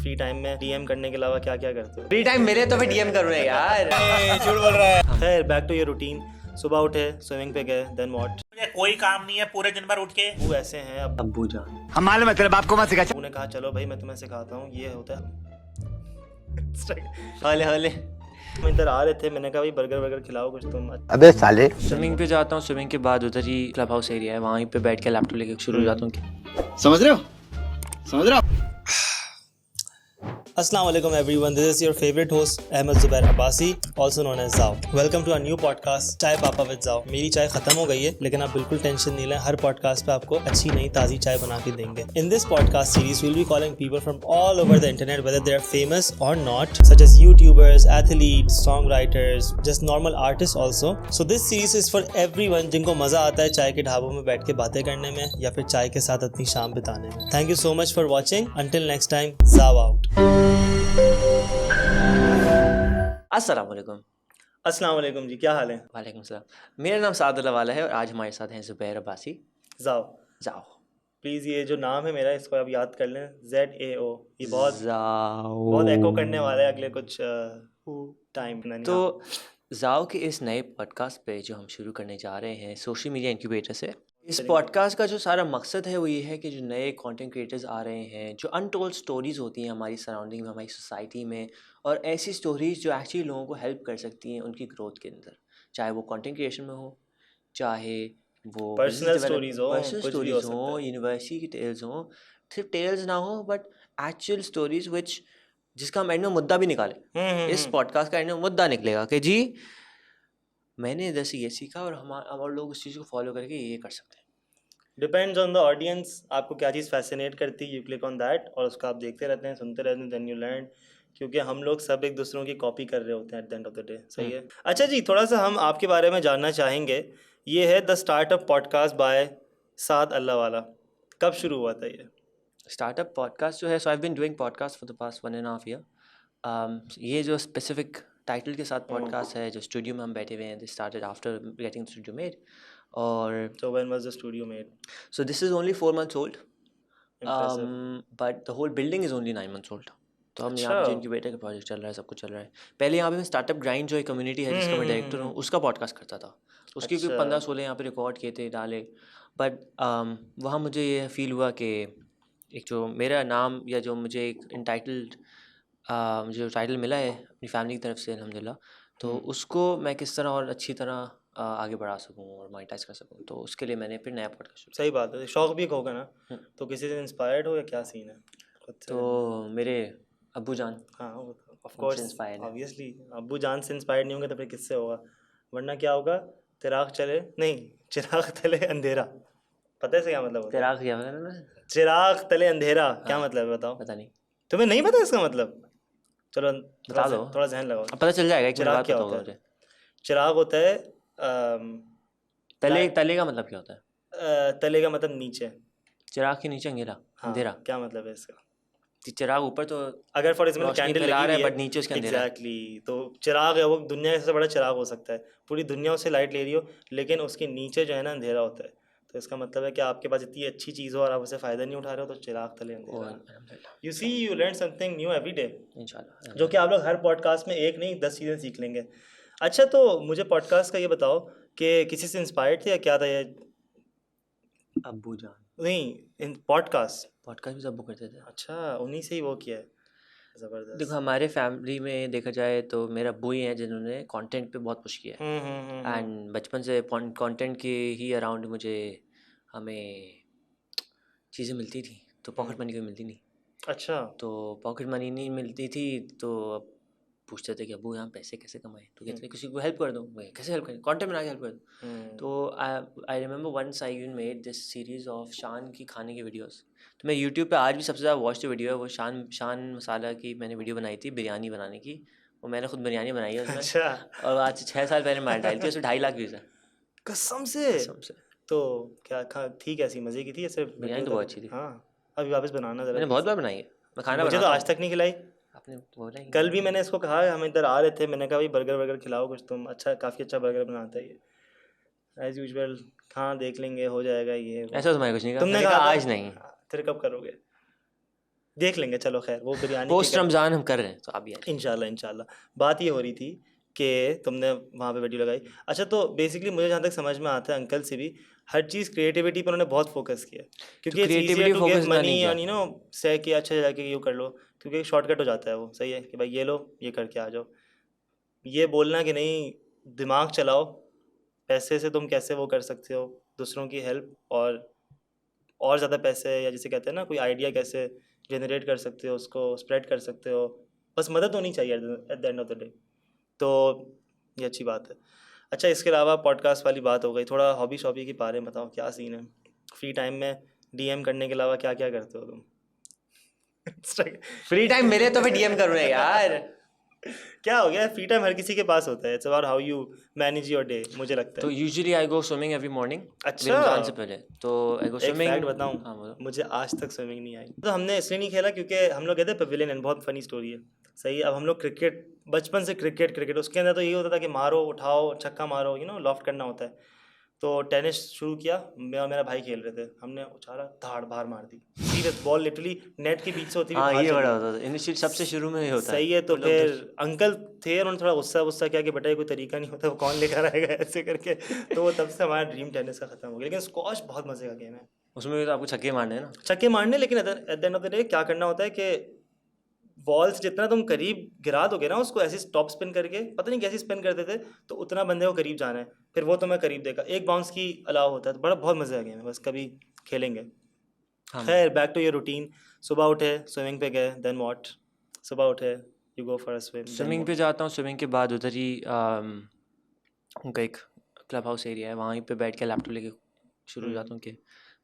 Free time में DM करने के अलावा क्या क्या करते हो? फ्री टाइम मिले तो फिर डीएम करूँ यार। झूठ बोल रहा है। खैर बैक टू योर रूटीन। सुबह उठे, स्विमिंग पे गए, देन व्हाट? मुझे कोई काम नहीं है पूरे दिन भर उठ के। वो ऐसे हैं अब अब्बू जान, हम मालूम है तेरे बाप को मत सिखा। ने कहा चलो भाई मैं तुम्हें सिखाता हूँ, ये होता है। हौले हौले। हम इधर आ रहे थे, मैंने कहा भाई बर्गर खिलाओ कुछ तुम। अबे साले, स्विमिंग पे जाता हूँ, स्विमिंग के बाद उधर ही क्लब हाउस एरिया है, वहीं पे बैठ के लैपटॉप लेके शुरू हो जाता हूँ। समझ रहे हो? Assalamu alaikum everyone, this is your favorite host Ahmed Zubair Abbasi, also known as Zao. Welcome to our new podcast चाय पापा with Zao. मेरी चाय खत्म हो गई है लेकिन आप बिल्कुल टेंशन नहीं लें, हर पॉडकास्ट पे आपको अच्छी नई ताज़ी चाय बना के देंगे. In this podcast series, we'll be calling people from all over the internet, whether they are famous or not, such as YouTubers, athletes, songwriters, just normal artists also. So this series is for everyone जिनको मज़ा आता है चाय के ढाबों में बैठ के बातें करने में या फिर चाय के साथ अपनी शाम बिताने में. Thank you so much for watching. Until next time, Zao out. अस्सलाम वालेकुम। अस्सलाम वालेकुम जी, क्या हाल है? वालेकुम सलाम। मेरा नाम सादुल्लाह वाला है और आज हमारे साथ हैं ज़ुबैर अब्बासी। जाओ जाओ प्लीज़, ये जो नाम है मेरा इसको आप याद कर लें, ZAO. ये बहुत जाओ एको करने वाला है अगले कुछ टाइम। तो जाओ के इस नए पॉडकास्ट पे जो हम शुरू करने जा रहे हैं सोशल मीडिया इंक्यूबेटर से, इस पॉडकास्ट का जो सारा मकसद है वो ये है कि जो नए कंटेंट क्रिएटर्स आ रहे हैं, जो अनटोल्ड स्टोरीज़ होती हैं हमारी सराउंडिंग में, हमारी सोसाइटी में, और ऐसी स्टोरीज़ जो एक्चुअली लोगों को हेल्प कर सकती हैं उनकी ग्रोथ के अंदर, चाहे वो कंटेंट क्रिएशन में हो, चाहे वो पर्सनल स्टोरीज हो, यूनिवर्सिटी की टेल्स हो, सिर्फ टेल्स ना हो बट एक्चुअल स्टोरीज विच जिसका हम एंड में मुद्दा भी निकाले। इस पॉडकास्ट का एंड में मुद्दा निकलेगा कि जी मैंने इधर से ये सीखा और और लोग उस चीज़ को फॉलो करके ये कर सकते हैं। डिपेंड्स ऑन द ऑडियंस, आपको क्या चीज़ फैसिनेट करती है, यू क्लिक ऑन दैट और उसको आप देखते रहते हैं, सुनते रहते हैं, देन यू लर्न. क्योंकि हम लोग सब एक दूसरों की कॉपी कर रहे होते हैं at the end of the day. सही है. अच्छा जी, थोड़ा सा हम आपके बारे में जानना चाहेंगे. ये है द स्टार्टअप पॉडकास्ट बाय साद अल्लाह वाला. कब शुरू हुआ था ये स्टार्टअप पॉडकास्ट जो है, so I been doing podcast for the past 1.5 year. ये जो स्पेसिफिक टाइटल के साथ पॉडकास्ट है, जो स्टूडियो में हम बैठे हुए हैं, this started after getting the studio made. और so when was the studio made? so this is only 4 months old. But the whole building is only 9 months old. तो हम यहाँ पे जो इनक्यूबेटर का प्रोजेक्ट चल रहा है, सब कुछ चल रहा है. पहले यहाँ पे मैं स्टार्टअप ग्राइंड जो एक कम्युनिटी है जिसका मैं डायरेक्टर हूँ, उसका पॉडकास्ट करता था. उसके कोई 15-16 यहाँ पे रिकॉर्ड किए थे, डाले. बट वहाँ मुझे ये फील हुआ कि एक जो मेरा नाम या जो मुझे एक इंटाइटल्ड जो टाइटल मिला है अपनी फैमिली की तरफ से अल्हम्दुलिल्लाह, तो उसको मैं किस तरह और अच्छी तरह आगे बढ़ा सकूँ और मोनेटाइज कर सकूँ, तो उसके लिए मैंने फिर नया पॉडकास्ट शुरू. सही बात है, शौक भी एक होगा ना. तो किसी से इंस्पायर्ड हो या क्या सीन है? तो मेरे अब्बू जान, हाँ ऑफ कोर्स, ऑब्वियसली अब्बू जान से इंस्पायर्ड नहीं होंगे तो फिर किससे होगा? वरना क्या होगा, चिराग चले नहीं चिराग तले अंधेरा. पता है इसका क्या मतलब होता है? तेरा क्या मतलब? चिराग तले अंधेरा क्या मतलब है बताओ? पता नहीं. तुम्हें नहीं पता इसका मतलब? चलो बता दो, थोड़ा जहन लगाओ. अब पता चल जाएगा. एक चिराग क्या होता है? चिराग होता है तले का मतलब क्या होता है? तले का मतलब नीचे. चिराग के नीचे अंधेरा. अंधेरा क्या मतलब है इसका? चिराग ऊपर तो अगर फॉर एग्जांपल कैंडल लगी है है बट नीचे उसके अंधेरा. एग्जैक्टली, तो चिराग है वो दुनिया का सबसे बड़ा चिराग हो सकता है. पूरी दुनिया उससे लाइट ले रही हो लेकिन उसके नीचे जो है ना अंधेरा होता है. तो इसका मतलब है कि आपके पास इतनी अच्छी चीज़ हो और आप उसे फ़ायदा नहीं उठा रहे हो तो चिराग तले अंधेरा. You see, you learn something new every day इंशाल्लाह, जो कि आप लोग हर पॉडकास्ट में एक नहीं 10 चीज़ें सीख लेंगे. अच्छा, तो मुझे पॉडकास्ट का ये बताओ कि किसी से इंस्पायर्ड थे या क्या था ये? अब्बू जान नहीं, इन पॉडकास्ट भी सब करते थे. अच्छा, उन्हीं से ही वो किया है. ज़बरदस्त. देखो हमारे फैमिली में देखा जाए तो मेरा अब्बू ही हैं जिन्होंने कंटेंट पे बहुत पुश किया है. एंड बचपन से कंटेंट के ही अराउंड मुझे हमें चीज़ें मिलती थी, तो पॉकेट मनी कोई मिलती नहीं. अच्छा, तो पॉकेट मनी नहीं मिलती थी तो अब पूछते थे कि अब्बू यहाँ पैसे कैसे कमाएं, तो कहते थे किसी को हेल्प कर दो. मैं कैसे हेल्प करें? कंटेंट बना के हेल्प कर दो. तो आई रिमेंबर वंस आई यून मेड दिस सीरीज़ ऑफ शान की खाने की वीडियोस. तो मैं यूट्यूब पे आज भी सबसे ज़्यादा वॉच वीडियो है वो शान मसाला की मैंने वीडियो बनाई थी बिरयानी बनाने की. वो मैंने खुद बिरयानी बनाई है उसमें. अच्छा. और आज से 6 साल पहले मैं डाली थी, उसमें 2.5 लाख व्यूज़ है. कसम से. सबसे तो क्या खा थी, कैसी मज़े की थी? सिर्फ बिरयानी तो बहुत अच्छी थी. हाँ, अभी वापस बनाना ज़रा. मैंने बहुत बार बनाई है, मैं खाना मुझे तो आज तक नहीं खिलाई. आपने बोला ही. कल भी मैंने इसको कहा, हम इधर आ रहे थे, मैंने कहा भाई बर्गर खिलाओ कुछ तुम. अच्छा, काफ़ी अच्छा बर्गर बनाता है ये एज यूजुअल. हाँ देख लेंगे, हो जाएगा ये. ऐसा तुम्हारे कुछ नहीं कहा. तुमने कहा कहा आज नहीं. फिर कब करोगे? देख लेंगे, चलो खैर वो बिरयानी पोस्ट रमज़ान हम कर रहे हैं, तो आप भी आइए। इंशाल्लाह। बात ये हो रही थी कि तुमने वहाँ पे वीडियो लगाई। अच्छा, तो बेसिकली मुझे जहाँ तक समझ में आता है, अंकल से भी हर चीज़ क्रिएटिविटी पर उन्होंने बहुत फोकस किया, क्योंकि it's creativity easier to focus get इतना मनी नहीं किया। एंड यू नो से कि अच्छा जाके ये कर लो, क्योंकि शॉर्टकट हो जाता है वो। सही है कि भाई ये लो, ये करके आ जाओ। ये बोलना कि नहीं, दिमाग चलाओ, पैसे से तुम कैसे वो कर सकते हो, दूसरों की हेल्प और ज़्यादा पैसे, या जिसे कहते हैं ना कोई आइडिया कैसे जनरेट कर सकते हो, उसको स्प्रेड कर सकते हो, बस मदद होनी चाहिए at the end of the day. तो ये अच्छी बात है। अच्छा, इसके अलावा पॉडकास्ट वाली बात हो गई, थोड़ा हॉबी शॉबी के बारे में बताओ, क्या सीन है फ्री टाइम में? डीएम करने के अलावा क्या क्या करते हो तुम? फ्री टाइम मिले तो फिर डीएम करूँ यार। क्या हो गया, फ्री टाइम हर किसी के पास होता है, it's about how you manage your day, मुझे लगता तो है। Usually I go swimming every morning. अच्छा। रमजान से पहले तो आई गो एक स्विमिंग। फैक्ट बताऊं, हाँ बोलो। मुझे आज तक स्विमिंग नहीं आई। तो हमने इसलिए नहीं खेला क्योंकि हम लोग गए थे पवेलियन, बहुत फनी स्टोरी है। सही है, अब हम लोग क्रिकेट, बचपन से क्रिकेट उसके अंदर तो यही होता था कि मारो, उठाओ, छक्का मारो, लॉफ्ट करना होता है। तो टेनिस शुरू किया, मैं और मेरा भाई खेल रहे थे, हमने उछाला, धाड़ बाहर मार दी, सीरियस बॉल लिटरली नेट के बीच से होती हुई हाँ बाहर ये चली बड़ा गई। होता था इनिशियल, सबसे शुरू में ही होता है। सही है, तो वो लोग फिर अंकल थे, उन्होंने थोड़ा गुस्सा किया कि बेटा ये कोई तरीका नहीं होता, वो कौन लेकर आएगा ऐसे करके। तो वो तब से हमारा ड्रीम टेनिस का खत्म हो गया। लेकिन स्क्वॉश बहुत मजे का गेम है, उसमें भी तो आपको छक्के मारने हैं ना। छक्के मारने, लेकिन at the end of the day क्या करना होता है कि बॉल से जितना तुम करीब गिरा दोगे ना उसको, ऐसे टॉप स्पिन करके, पता नहीं कैसे स्पिन करते थे, तो उतना बंदे को करीब जाना है, फिर वो तुम्हें करीब देगा, एक बाउंस की अलाउ होता है। तो बड़ा बहुत मज़े का गेम है, बस कभी खेलेंगे। हाँ खैर, बैक टू योर रूटीन। सुबह उठे, स्विमिंग पे गए, देन व्हाट? सुबह उठे, you go for a swim, swimming पे जाता हूँ, स्विमिंग के बाद उधर ही उनका एक क्लब हाउस एरिया है, वहीं पे बैठ के लैपटॉप लेके शुरू हो जाता हूँ कि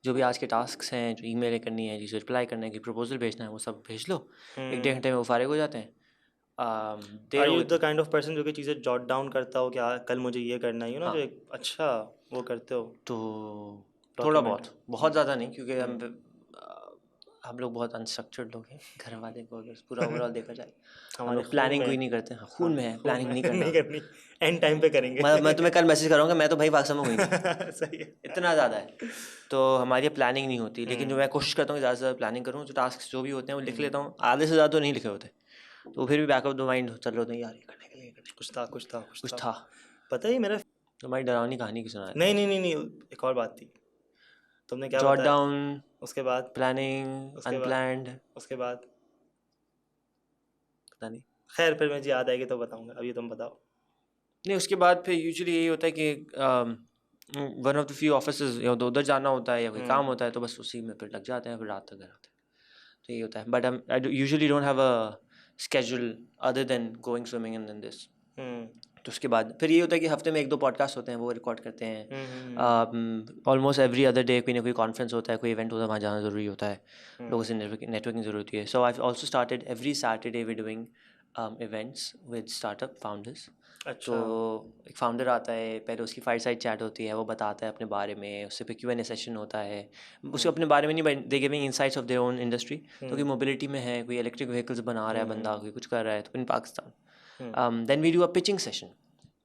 जो भी आज के टास्क्स हैं, जो ईमेल करनी है, जिसे रिप्लाई करना है, कि प्रपोजल भेजना है, वो सब भेज लो। एक डेढ़ घंटे में वो फारिग हो जाते हैं। Are you the kind of person जो कि चीज़ें जॉट डाउन करता हो कि कल मुझे ये करना है, हाँ। जो अच्छा वो करते हो? तो थोड़ा Document. बहुत ज़्यादा नहीं, क्योंकि हम लोग बहुत अनस्ट्रक्चर्ड लोग हैं। घर वाले को अगर पूरा ओवरऑल देखा जाए, हम हमारे लोग खून प्लानिंग में कोई है। नहीं करते। हाँ, खून में है, प्लानिंग नहीं करना। नहीं करनी, एंड टाइम पे करेंगे। मैं तुम्हें कल मैसेज करूँगा, मैं तो भाई पाकिस्तान में हुई नहीं। सही है। इतना ज़्यादा है, तो हमारी प्लानिंग नहीं होती। लेकिन जो मैं कोशिश करता हूँ ज़्यादा से ज़्यादा प्लानिंग करूँ, जो टास्क जो भी होते हैं वो लिख लेता हूँ। आधे से ज़्यादा तो नहीं लिखे होते, तो फिर भी बैक ऑफ द माइंड चल रहे होते हैं, यार ये करने के लिए कुछ था। पता ही मेरा। तुम्हारी डरावनी कहानी की सुना नहीं, एक और बात थी, तुमने क्या जॉट बताया डाउन, उसके बाद? प्लानिंग, उसके बाद? अनप्लान्ड, उसके बाद पता नहीं। खैर, फिर मुझे याद आएगी तो बताऊंगा, अभी तुम बताओ। नहीं, उसके बाद फिर यूजुअली यही होता है कि one of the few offices, या उधर जाना होता है या कोई काम होता है, तो बस उसी में फिर लग जाते हैं, फिर रात तक घर आते हैं। तो यही होता है। But I usually don't have a schedule other than going swimming and then this. तो उसके बाद फिर ये होता है कि हफ्ते में 1-2 पॉडकास्ट होते हैं, वो रिकॉर्ड करते हैं। ऑलमोस्ट एवरी अदर डे कोई ना कोई कॉन्फ्रेंस होता है, कोई इवेंट होता है, वहाँ जाना ज़रूरी होता है, लोगों से नेटवर्किंग ज़रूरी होती है। So I also started every Saturday we doing events with startup founders. अच्छा। तो एक फाउंडर आता है, पहले उसकी फाइरसाइड चैट होती है, वो बताता है अपने बारे में, उससे फिर Q&A सेशन होता है। उसको अपने बारे में नहीं, they giving insights of their own industry. तो कोई मोबिलिटी में है, कोई इलेक्ट्रिक व्हीकल्स बना रहा है बंदा, कोई कुछ कर रहा है, तो in Pakistan. Then we do a pitching session,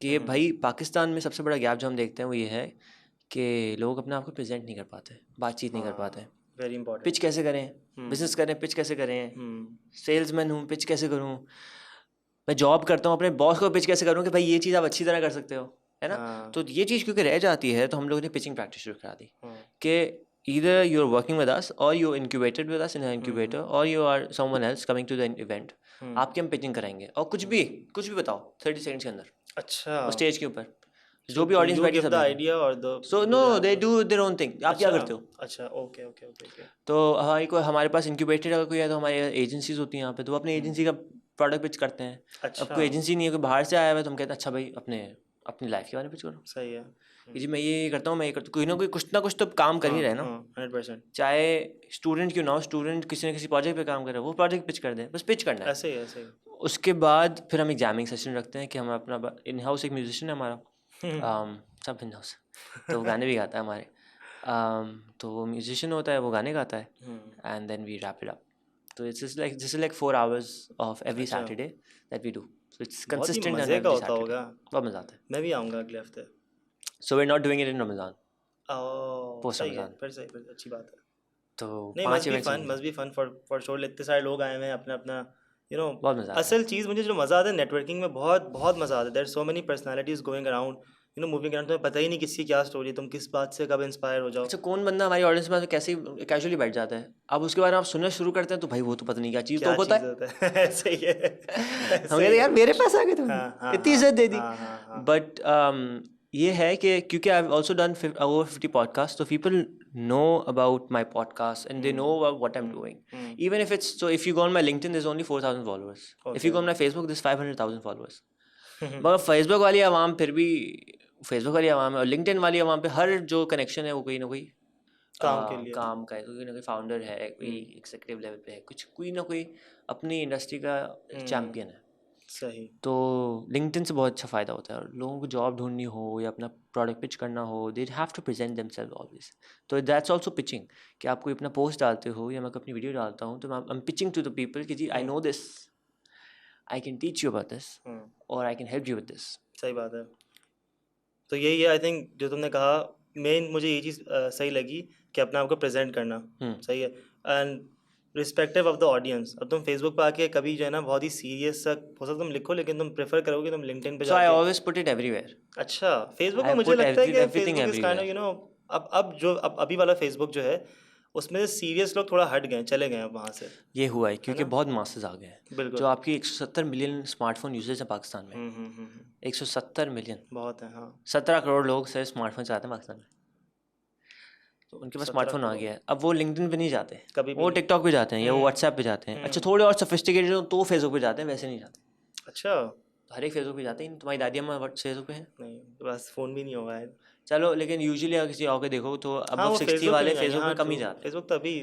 कि भाई पाकिस्तान में सबसे बड़ा गैप जो हम देखते हैं वो ये है कि लोग अपने आप को प्रेजेंट नहीं कर पाते, बातचीत नहीं कर पाते। Very important. पिच कैसे करें, बिजनेस करें, पिच कैसे करें, सेल्समैन हूँ, पिच कैसे करूँ, मैं जॉब करता हूँ, अपने बॉस को पिच कैसे करूँ कि भाई ये चीज़ आप अच्छी तरह कर सकते हो, है ना। तो ये चीज़ क्योंकि रह जाती है, तो हम लोगों ने पिचिंग प्रैक्टिस शुरू करा दी कि either you're working with us or you incubated with us in an incubator or you are someone else coming to the event, आपकी हम पिचिंग कराएंगे, और कुछ भी बताओ 30 सेकंड्स के अंदर, अच्छा, और स्टेज के ऊपर जो भी ऑडियंस बैठी गिव द आइडिया और the so know they do their own thing. आप क्या करते हो? अच्छा, ओके। तो हमारे पास इंक्यूबेटर अगर कोई है, तो हमारी एजेंसीज होती हैं यहाँ पे, तो वो अपनी एजेंसी का प्रोडक्ट पिच करते हैं। अच्छा। अब कोई एजेंसी नहीं है, कोई बाहर से आया हुआ है, तो हम कहते हैं अच्छा भाई अपनी लाइफ के बारे में पिच करो। सही है कि जी मैं ये करता हूँ, मैं ये करता हूँ, कोई ना कोई कुछ ना कुछ तो काम कर ही रहे ना। 100%। चाहे स्टूडेंट क्यों ना हो, स्टूडेंट किसी न किसी प्रोजेक्ट पे काम कर रहे हैं, वो प्रोजेक्ट पिच कर दें, बस पिच करना है। ऐसे ही उसके बाद फिर हम एक जैमिंग सेशन रखते हैं कि हम अपना इन हाउस एक म्यूजिशियन है हमारा, सब इन हाउस, तो वो गाने भी गाता है हमारे। तो वो म्यूजिशियन होता है, वो गाने गाता है, and then we wrap it up. तो this is like 4 hours of every Saturday that we do. So it's consistent, मजे का होता होगा। बहुत मजा आता है। मैं भी आऊँगा अगले हफ्ते। So we are not doing it in Ramzan, oh, Post सही है, Ramadan. फिर अच्छी बात है। तो नहीं, 5 events must be fun for sure. इतने सारे लोग आए हुए हैं अपना अपना बहुत मजा आता है। असल चीज़ मुझे जो मज़ा आता है नेटवर्किंग में, बहुत बहुत मज़ा आता है। There so many personalities going around, moving around. तुम्हें पता ही नहीं किसकी क्या स्टोरी, तुम किस बात से कब इंस्पायर हो जाओ। अच्छा, कौन बंदा हमारी ऑडियंस में कैसे कैजुअली बैठ जाता है, अब उसके बारे में आप सुनना शुरू करते हैं तो भाई वो तो पता नहीं क्या चीज़ क्या तो होता चीज़ है। होता है सही है हम सही कहते है। यार मेरे पास आ गए तुमने, हाँ, इतनी इज्जत दे दी। हाँ, हाँ, हाँ। बट ये है कि क्योंकि I have also done over 50 podcast, तो people know about my podcast and they know about what I am doing, even if it's, so if you go on my LinkedIn there is only 4000 followers, if you go on my Facebook there is 500,000 followers. मगर Facebook वाली आवाम फिर भी Facebook वाली आवाम है, और LinkedIn वाली आवाम पे हर जो कनेक्शन है वो कोई ना कोई काम के लिए। काम का है, कोई ना कोई फाउंडर है, कोई एग्जीक्यूटिव लेवल पे है, कुछ कोई ना कोई अपनी इंडस्ट्री का चैम्पियन है। सही। तो लिंक्डइन से बहुत अच्छा फ़ायदा होता है, और लोगों को जॉब ढूंढनी हो या अपना प्रोडक्ट पिच करना हो, they have to present themselves always. तो दैट्स आल्सो पिचिंग, कि आप कोई अपना पोस्ट डालते हो या मैं अपनी वीडियो डालता हूँ तो I am pitching to the people कि जी I know this, I can teach you about this, और I can help you with this. सही बात है। तो यही है आई थिंक जो तुमने कहा, मेन मुझे ये चीज़ सही लगी कि अपने आप को प्रेजेंट करना सही है, and respective of the audience. अब तुम फेसबुक पे आके कभी जो है ना बहुत ही सीरियस सा हो सकता तुम लिखो, लेकिन तुम प्रेफर करोगे तुम लिंक्डइन पे सो आई जाके। Always put it everywhere. अच्छा, फेसबुक I में मुझे put लगता है कि everything Facebook is kind of everywhere. अब अभी वाला फेसबुक जो है उसमें से सीरियस लोग थोड़ा हट गए, चले गए अब वहाँ से। ये हुआ है क्योंकि बहुत मासेस आ गए हैं। बिल्कुल। जो आपकी 170 मिलियन स्मार्टफोन यूजर्स हैं पाकिस्तान में, 170 मिलियन, बहुत है हाँ। 17 करोड़ लोग सिर्फ स्मार्टफोन चलाते हैं पाकिस्तान में, तो उनके पास 17 स्मार्टफोन आ करोड़। गया है। अब वो लिंक्डइन पे नहीं जाते, कभी भी वो नहीं। टिकटॉक पे जाते हैं या वो व्हाट्सएप पे जाते हैं। अच्छा, थोड़े और सोफिस्टिकेटेड हो तो फेसबुक पे जाते हैं, वैसे नहीं जाते। अच्छा। तो हर एक फेसबुक पे जाते हैं। तुम्हारी दादी अम्मा फेसबुक पे हैं? नहीं, बस फ़ोन भी नहीं होगा है। चलो, लेकिन यूजुअली अगर किसी और के देखो तो हाँ, अब वो 60 फेसबुक वाले पे फेसबुक हाँ, पे कम ही true। जाते हैं। फेसबुक तो अभी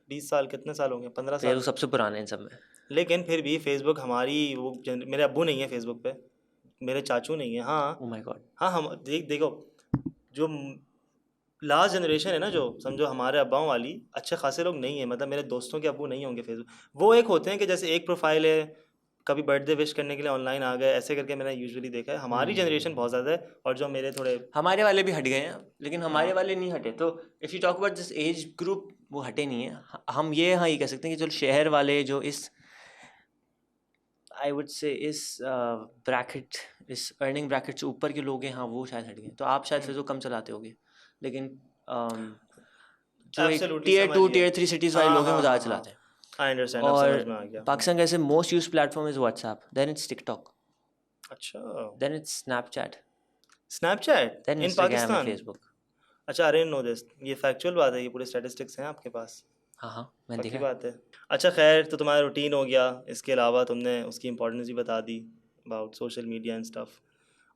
20 साल, कितने साल होंगे, 15 साल। फेसबुक सबसे पुराने हैं इन सब में। लेकिन फिर भी फेसबुक हमारी वो मेरे अब्बू नहीं है फेसबुक पे, मेरे चाचू नहीं है। हाँ ओह माय गॉड। हाँ, हम देखो जो लास्ट जनरेशन है ना, जो समझो हमारे अब्बाओं वाली, अच्छे खासे लोग नहीं है। मतलब मेरे दोस्तों के अब्बू नहीं होंगे फेसबुक। वो एक होते हैं कि जैसे एक प्रोफाइल है, कभी बर्थडे विश करने के लिए ऑनलाइन आ गए, ऐसे करके मैंने यूजुअली देखा है। हमारी जनरेशन बहुत ज़्यादा है, और जो मेरे थोड़े हमारे वाले भी हट गए हैं, लेकिन हमारे वाले नहीं हटे। तो if you talk about this age group, वो हटे नहीं है। हम ये हाँ ये कह सकते हैं कि चलो शहर वाले जो इस आई वुड से इस ब्रैकेट, इस अर्निंग ब्रैकेट से ऊपर के लोग हैं, हाँ वो शायद हट गए। तो आप शायद फेसबुक कम चलाते होगे, लेकिन जो एक Absolutely, टियर समझ 2 गया। टियर 3 सिटीज़ वाले हाँ, लोग हैं वो हाँ, ज़्यादा हाँ, चलाते हैं। आई अंडरस्टैंड, अब समझ में आ और गया। पाकिस्तान का ऐसे most use platform is WhatsApp, then it's TikTok, अच्छा, then it's Snapchat, Snapchat then in Instagram and Pakistan. Facebook. अच्छा, आई डिडंट नो दिस। ये फैक्चुअल बात है, ये पूरे स्टैटिस्टिक्स हैं आपके पास? हाँ हाँ, मैंने पक्की देखा। बात है। अच्छा खैर, तो तुम्हारा रूटीन हो गया, इसके अलावा तुमने उसकी इंपॉर्टेंस भी बता दी about social media and stuff.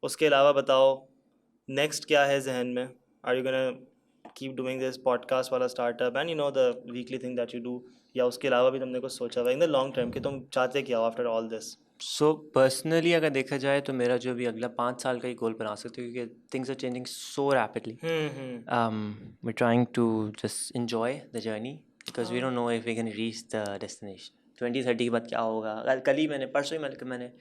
उसके अलावा बताओ नेक्स्ट क्या है जहन में? Are you gonna keep doing this podcast वाला startup and the weekly thing that you do, या उसके अलावा भी तुमने कुछ सोचा हुआ इन द लॉन्ग टर्म कि तुम चाहते क्या हो after all this? So personally अगर देखा जाए तो मेरा जो भी अगला 5 साल का ही गोल बना सकते हो, क्योंकि things are changing so rapidly. We trying to just enjoy the journey because we don't know if we can reach the destination. 2030 के बाद क्या होगा? कल ही परसों ही मैंने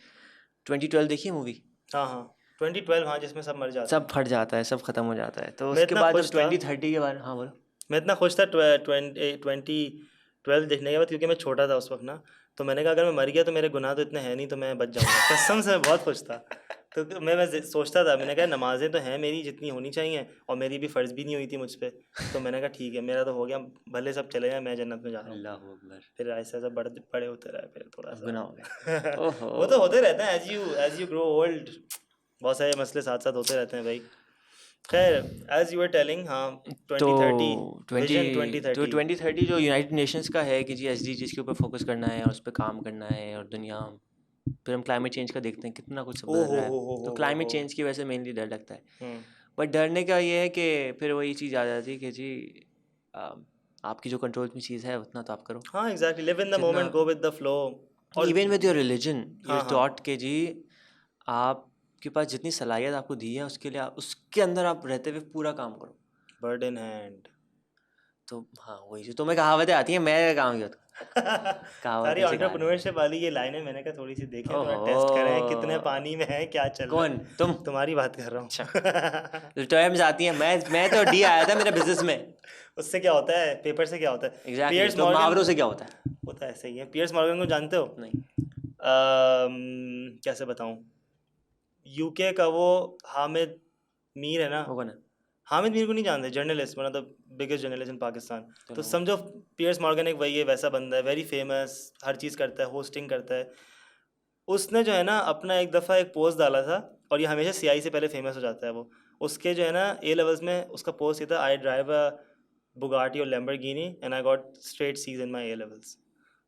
2012 देखी है मूवी। हाँ हाँ, 2012, हाँ, जिसमें सब मर जाते सब फट जाता है, सब खत्म हो जाता है। तो मैं उसके इतना बाद खुश जब था। 2030 के बाद, हाँ बोलो। मैं इतना खुश था 2012 देखने के बाद, क्योंकि मैं छोटा था उस वक्त ना, तो मैंने कहा अगर मैं मर गया तो मेरे गुनाह तो इतने हैं नहीं, तो मैं बच जाऊंगा। कसम से मैं बहुत खुश था। तो मैं सोचता था, मैंने कहा नमाजें तो हैं मेरी जितनी होनी चाहिए, और मेरी भी फ़र्ज़ भी नहीं हुई थी मुझ पे। तो मैंने कहा ठीक है, मेरा तो हो गया, भले सब चले जाए, मैं जन्नत में जा रहा हूँ। अल्लाह अकबर। फिर ऐसा ऐसा बड़े होते रहे, फिर थोड़ा सा गुनाह हो गया। ओहो। वो तो होते रहते हैं एज यू ग्रो ओल्ड, बहुत सारे मसले साथ साथ होते रहते हैं भाई। खैर, एज यू वर टेलिंग, हाँ, 2030 विजन 2030। तो 2030 जो यूनाइटेड नेशंस का है कि जी SDGs के ऊपर फोकस करना है और उस पर काम करना है, और दुनिया, फिर हम क्लाइमेट चेंज का देखते हैं कितना कुछ सब बदल रहा है। तो क्लाइमेट चेंज की वजह से मेनली डर लगता है। बट डरने का ये है कि फिर वही चीज़ आ जाती है कि जी आपकी जो कंट्रोल में चीज़ है उतना तो आप करो। हाँ exactly, live in the moment, go with the flow. Even with your religion हाँ, यू टॉट के जी आपके पास जितनी सलाहियत आपको दी है उसके लिए उसके अंदर आप रहते हुए पूरा काम करो। Bird in hand. तो हाँ वही तो मैं कहावतें आती हैं, मैं काम किया सारी एंटरप्रेन्योरशिप वाली ये लाइनें मैंने कहा थोड़ी सी देखें, थोड़ा टेस्ट करें कितने पानी में है, क्या चल रहा है। कौन तुम? तुम्हारी बात कर रहा हूँ। टर्म्स आती हैं, मैं तो डी आया था मेरे बिजनेस में। उससे क्या होता है, पेपर से क्या होता है? एग्जैक्टली, पियर्स तो मुहावरों से क्या होता है? होता है ऐसे ही है। पियर्स मॉर्गन को जानते हो? नहीं। कैसे बताऊं, यूके का वो हामिद मीर है ना, वो कौन है? हामिद मीर को नहीं जानते? Journalist, one of the biggest journalist इन पाकिस्तान। तो समझो पियर्स मॉर्गन एक वही है, वैसा बंदा है, वेरी फेमस, हर चीज़ करता है, होस्टिंग करता है। उसने जो है ना अपना एक दफ़ा एक पोस्ट डाला था, और ये हमेशा सीआई से पहले फेमस हो जाता है वो। उसके जो है ना ए लेवल्स में उसका पोस्ट ये था, आई ड्राइव अ बुगाटी और Lamborghini and I got straight Cs in my A levels.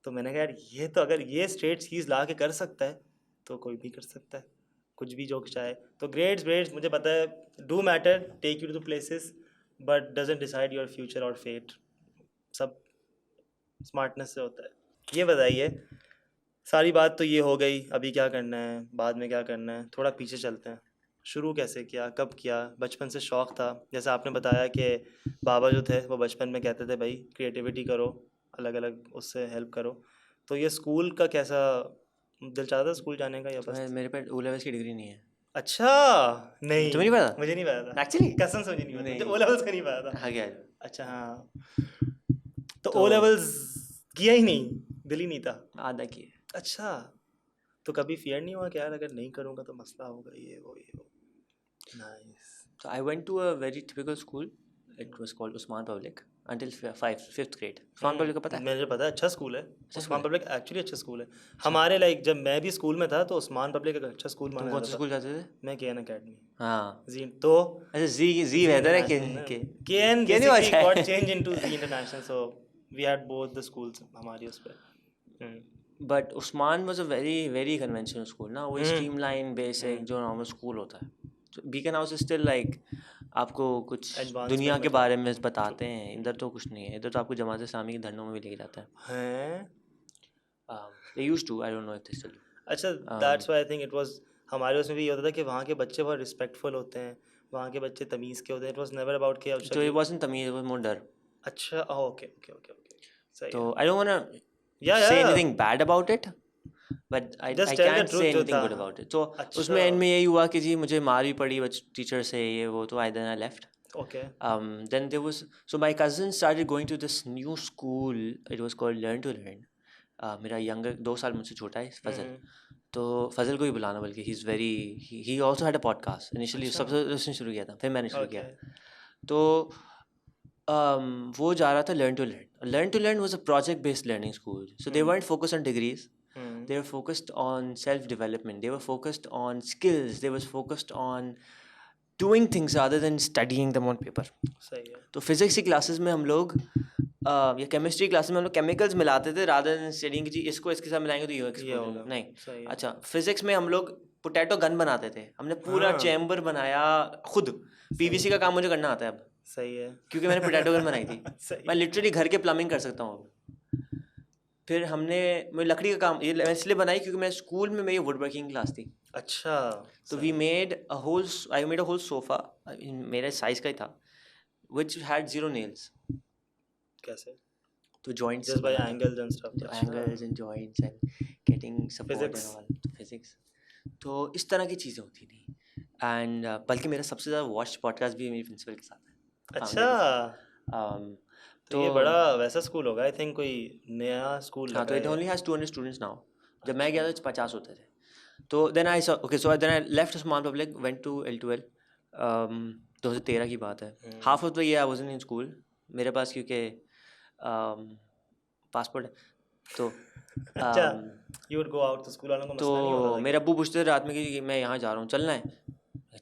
तो मैंने कहा यार ये तो अगर ये स्ट्रेट सीज ला के कर सकता है तो कोई भी कर सकता है, कुछ भी जो चाहे। तो ग्रेड्स मुझे पता है do matter, take you to places, but doesn't decide your future और फेट। सब स्मार्टनेस से होता है। ये बताइए, सारी बात तो ये हो गई, अभी क्या करना है, बाद में क्या करना है, थोड़ा पीछे चलते हैं। शुरू कैसे किया, कब किया? बचपन से शौक़ था, जैसे आपने बताया कि बाबा जो थे वो बचपन में कहते थे भाई क्रिएटिविटी करो, अलग अलग उससे हेल्प करो। तो ये स्कूल का कैसा दिल चाहता था स्कूल जाने का, या बस? मेरे पे ओ लेवल्स की डिग्री नहीं है। अच्छा, नहीं तुम्हें नहीं पता? मुझे नहीं पता था एक्चुअली कसम से मुझे नहीं पता, नहीं। मुझे ओ लेवल्स का नहीं पता था। हाँ क्या? अच्छा हाँ, तो ओ लेवल्स किया ही नहीं, दिल ही नहीं था? आधा किए। अच्छा, तो कभी फियर नहीं हुआ कि यार अगर नहीं करूँगा तो मसला होगा, ये वो? Nice. So I went to a very typical school. It was called Usman Public until fifth grade. Usman Public का पता है? मुझे पता है, अच्छा स्कूल है अच्छा उस्मान स्कूल पब्लिक, एक्चुअली अच्छा स्कूल है। हमारे लाइक जब मैं भी स्कूल में था तो उस्मान पब्लिक एक अच्छा स्कूल तुम माना कौन सा जाता था। स्कूल जाते थे? मैं KN अकेडमी। हाँ। जी तो अच्छा जी बेहतर है कि KN नहीं अच्छा basically got है। changed into Z International, so we had both the schools हमारी उस पर। But Usman was a very very conventional school ना, वो streamline basic जो normal school होता है। So Beacon House is still like आपको कुछ Advancement दुनिया के में बारे में बताते हैं, इधर तो कुछ नहीं है। इधर तो आपको जमात इस्लामी के धरनों में भी लेके जाता है। हैं? They used to, I don't know if they still do. अच्छा, that's why I think it was, हमारे उसमें भी ये होता था कि वहाँ के बच्चे बहुत रिस्पेक्टफुल होते हैं, वहाँ के बच्चे तमीज़ के होते हैं। इट वाज नेवर अबाउट कि So it wasn't तमीज़, it was more डर। अच्छा ओके ओके ओके ओके, सही तो है। I don't wanna Yeah, say yeah. anything bad about it, but I Just tell the can't truth say जो anything था। good about it. तो अच्छा। उसमें एंड में यही हुआ कि जी मुझे मार भी पड़ी टीचर से, ये वो, तो then I left. Okay. Then there was, so my cousin started going to this new school. It was called Learn to Learn. मेरा younger 2 साल मुझसे छोटा है फजल। तो फजल को ही बुलाना, बल्कि he also had a podcast initially। सबसे उसने शुरू किया था, फिर मैंने शुरू किया। तो वो जा रहा था Learn to Learn. Learn to Learn was a project based learning school. So they weren't focused on degrees. They were focused on self development. They were focused on skills. They was focused on doing things rather than studying them on paper. सही है। तो physics की classes में हम लोग या chemistry classes में हम लोग केमिकल्स मिलाते थे रादर देन स्टडिंग कि जी इसको इसके साथ मिलाएंगे तो ये होगा। नहीं। सही है। अच्छा, फिजिक्स में हम लोग पोटैटो गन बनाते थे। हमने पूरा चैम्बर बनाया खुद। पीवीसी का काम मुझे करना आता है अब। सही है। क्योंकि मैंने पोटैटो गन बनाई थी। सही। मैं लिटरली घर के प्लम्बिंग कर सकता हूँ अब। फिर मैं लकड़ी का काम ये इसलिए बनाई क्योंकि मैं स्कूल में मेरी वुड वर्किंग क्लास थी। अच्छा, तो I made a whole sofa, मेरे साइज का ही था, which had 0 nails. कैसे? तो joints Just by angles and stuff. angles and joints and getting support Physics. and all. तो physics, तो इस तरह की चीज़ें होती थी। एंड बल्कि मेरा सबसे ज़्यादा वॉच पॉडकास्ट भी मेरी प्रिंसिपल के साथ है। अच्छा, तो ये बड़ा वैसा स्कूल होगा आई थिंक, कोई नया स्कूल हाँ, तो लगा इट है। Only has 200 students now. जब मैं गया था 50 होते थे। तो then I then I left Usman public, went to L12। 2013 की बात है। Half of the year I wasn't in school. मेरे पास क्योंकि पासपोर्ट है तो अच्छा, यू वुड गो आउट, तो स्कूल वालों को मसला नहीं हो रहा तो था? मेरे अब्बू पूछते थे रात में कि मैं यहाँ जा रहा हूँ, चलना है?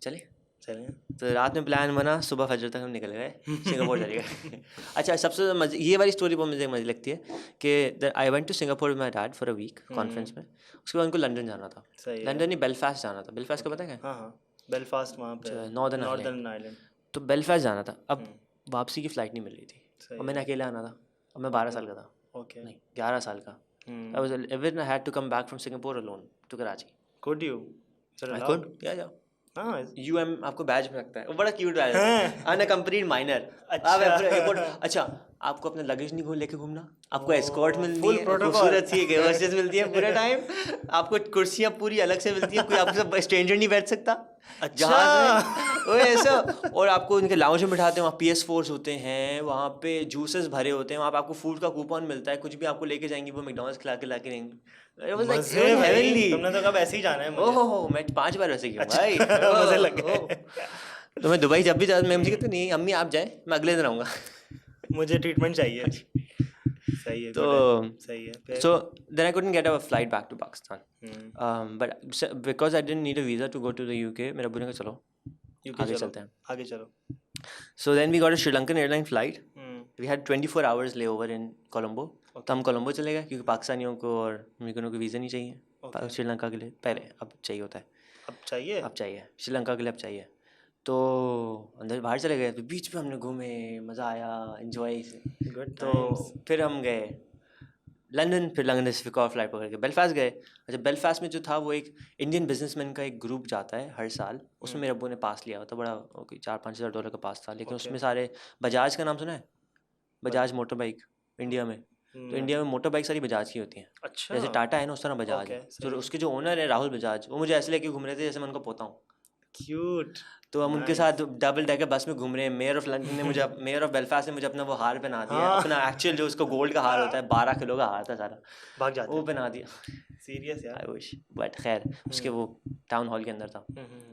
चले। चलें। तो रात में प्लान बना, सुबह फजर तक हम निकल गए, सिंगापुर चले गए। अच्छा, सबसे मजे ये वाली स्टोरी बहुत मुझे मज़े लगती है कि I went to Singapore with my dad for a week conference में। उसके बाद उनको लंदन जाना था। लंदन नहीं, बेलफास्ट जाना था। बेलफास्ट का पता है क्या? हाँ, बेलफास्ट वहाँ पे, नॉर्दर्न आइलैंड। तो बेलफास्ट जाना था। अब वापसी की फ़्लाइट नहीं मिल रही थी और मैंने अकेले आना था और मैं 12 साल का था। ओके। नहीं, 11 साल का। I was even I had to come back from Singapore alone to Karachi. Could you? I could, yeah. हाँ UM आपको बैज में लगता है, वो बड़ा क्यूट बैज है, अनअकम्पनीड माइनर। आप एयरपोर्ट, अच्छा आपको अपना लगेज नहीं घूम लेके घूमना, आपको एस्कॉर्ट मिलती full है, protocol। खूबसूरत सी गर्ल्स मिलती है पूरे टाइम, आपको कुर्सियाँ पूरी अलग से मिलती है, कोई आपके साथ स्ट्रेंजर नहीं बैठ सकता जहाज में, वो ऐसा। और आपको उनके लाउंज में बिठाते हैं, वहाँ PS4s होते हैं, वहाँ पे जूसेस भरे होते हैं, वहाँ पे आपको फूड का कूपन मिलता है, कुछ भी आपको लेके जाएंगे वो मैकडॉनल्ड्स खिला के लाके देंगे। It was like मजे भाई, heavenly। तुमने तो कब ऐसे ही जाना है मुझे। ओहो मैं 5 बार वैसे गया भाई, मजे लग गए। तो मैं दुबई जब भी जाता मैं मुझे कहते नहीं अम्मी आप जाए, मैं अगले दिन आऊँगा। मुझे ट्रीटमेंट चाहिए। सही है, तो good है, सही है। फिर so then I couldn't get a flight back to Pakistan, hmm, but because I didn't need a visa to go to the UK, मेरे अब्बू ने कहा चलो UK आगे चलो, चलते हैं। आगे चलो। So then we got a Sri Lankan airline flight, hmm, we had 24 hours layover in Colombo। तो हम कोलंबो चले गए क्योंकि पाकिस्तानियों को और अमेरिकनों को वीज़ा नहीं चाहिए श्रीलंका के लिए, पहले अब चाहिए होता है, अब चाहिए। अब चाहिए श्रीलंका के लिए, अब चाहिए। तो अंदर बाहर चले गए, तो बीच पे हमने घूमे, मज़ा आया, एंजॉय से। गुड तो फिर हम गए लंदन, फिर लंदन से फिर और फ्लाइट पकड़ के बेलफास्ट गए। अच्छा बेलफास्ट में जो था वो एक इंडियन बिजनेसमैन का एक ग्रुप जाता है हर साल, उसमें मेरे अब्बू ने पास लिया होता, बड़ा ओके $4-5 हज़ार का पास था, लेकिन उसमें सारे बजाज का नाम सुना है, बजाज मोटर बाइक इंडिया में, तो इंडिया में मोटर बाइक सारी बजाज की होती हैं। अच्छा, जैसे टाटा है ना उस तरह बजाज है। Okay, तो उसके जो ओनर है राहुल बजाज, वो मुझे ऐसे लेके घूम रहे थे जैसे मैं उनका पोता हूँ। क्यूट। तो हम उनके साथ डबल डेकर बस में घूम रहे हैं। मेयर ऑफ लंदन ने मुझे मेयर ऑफ बेलफास्ट ने मुझे अपना वो हार पहना दिया, अपना एक्चुअल जो उसको गोल्ड का हार होता है, 12 किलो का हार था सारा, भाग जाते वो पहना दिया। सीरियस यार। आई विश, बट खैर उसके वो टाउन हॉल के अंदर था,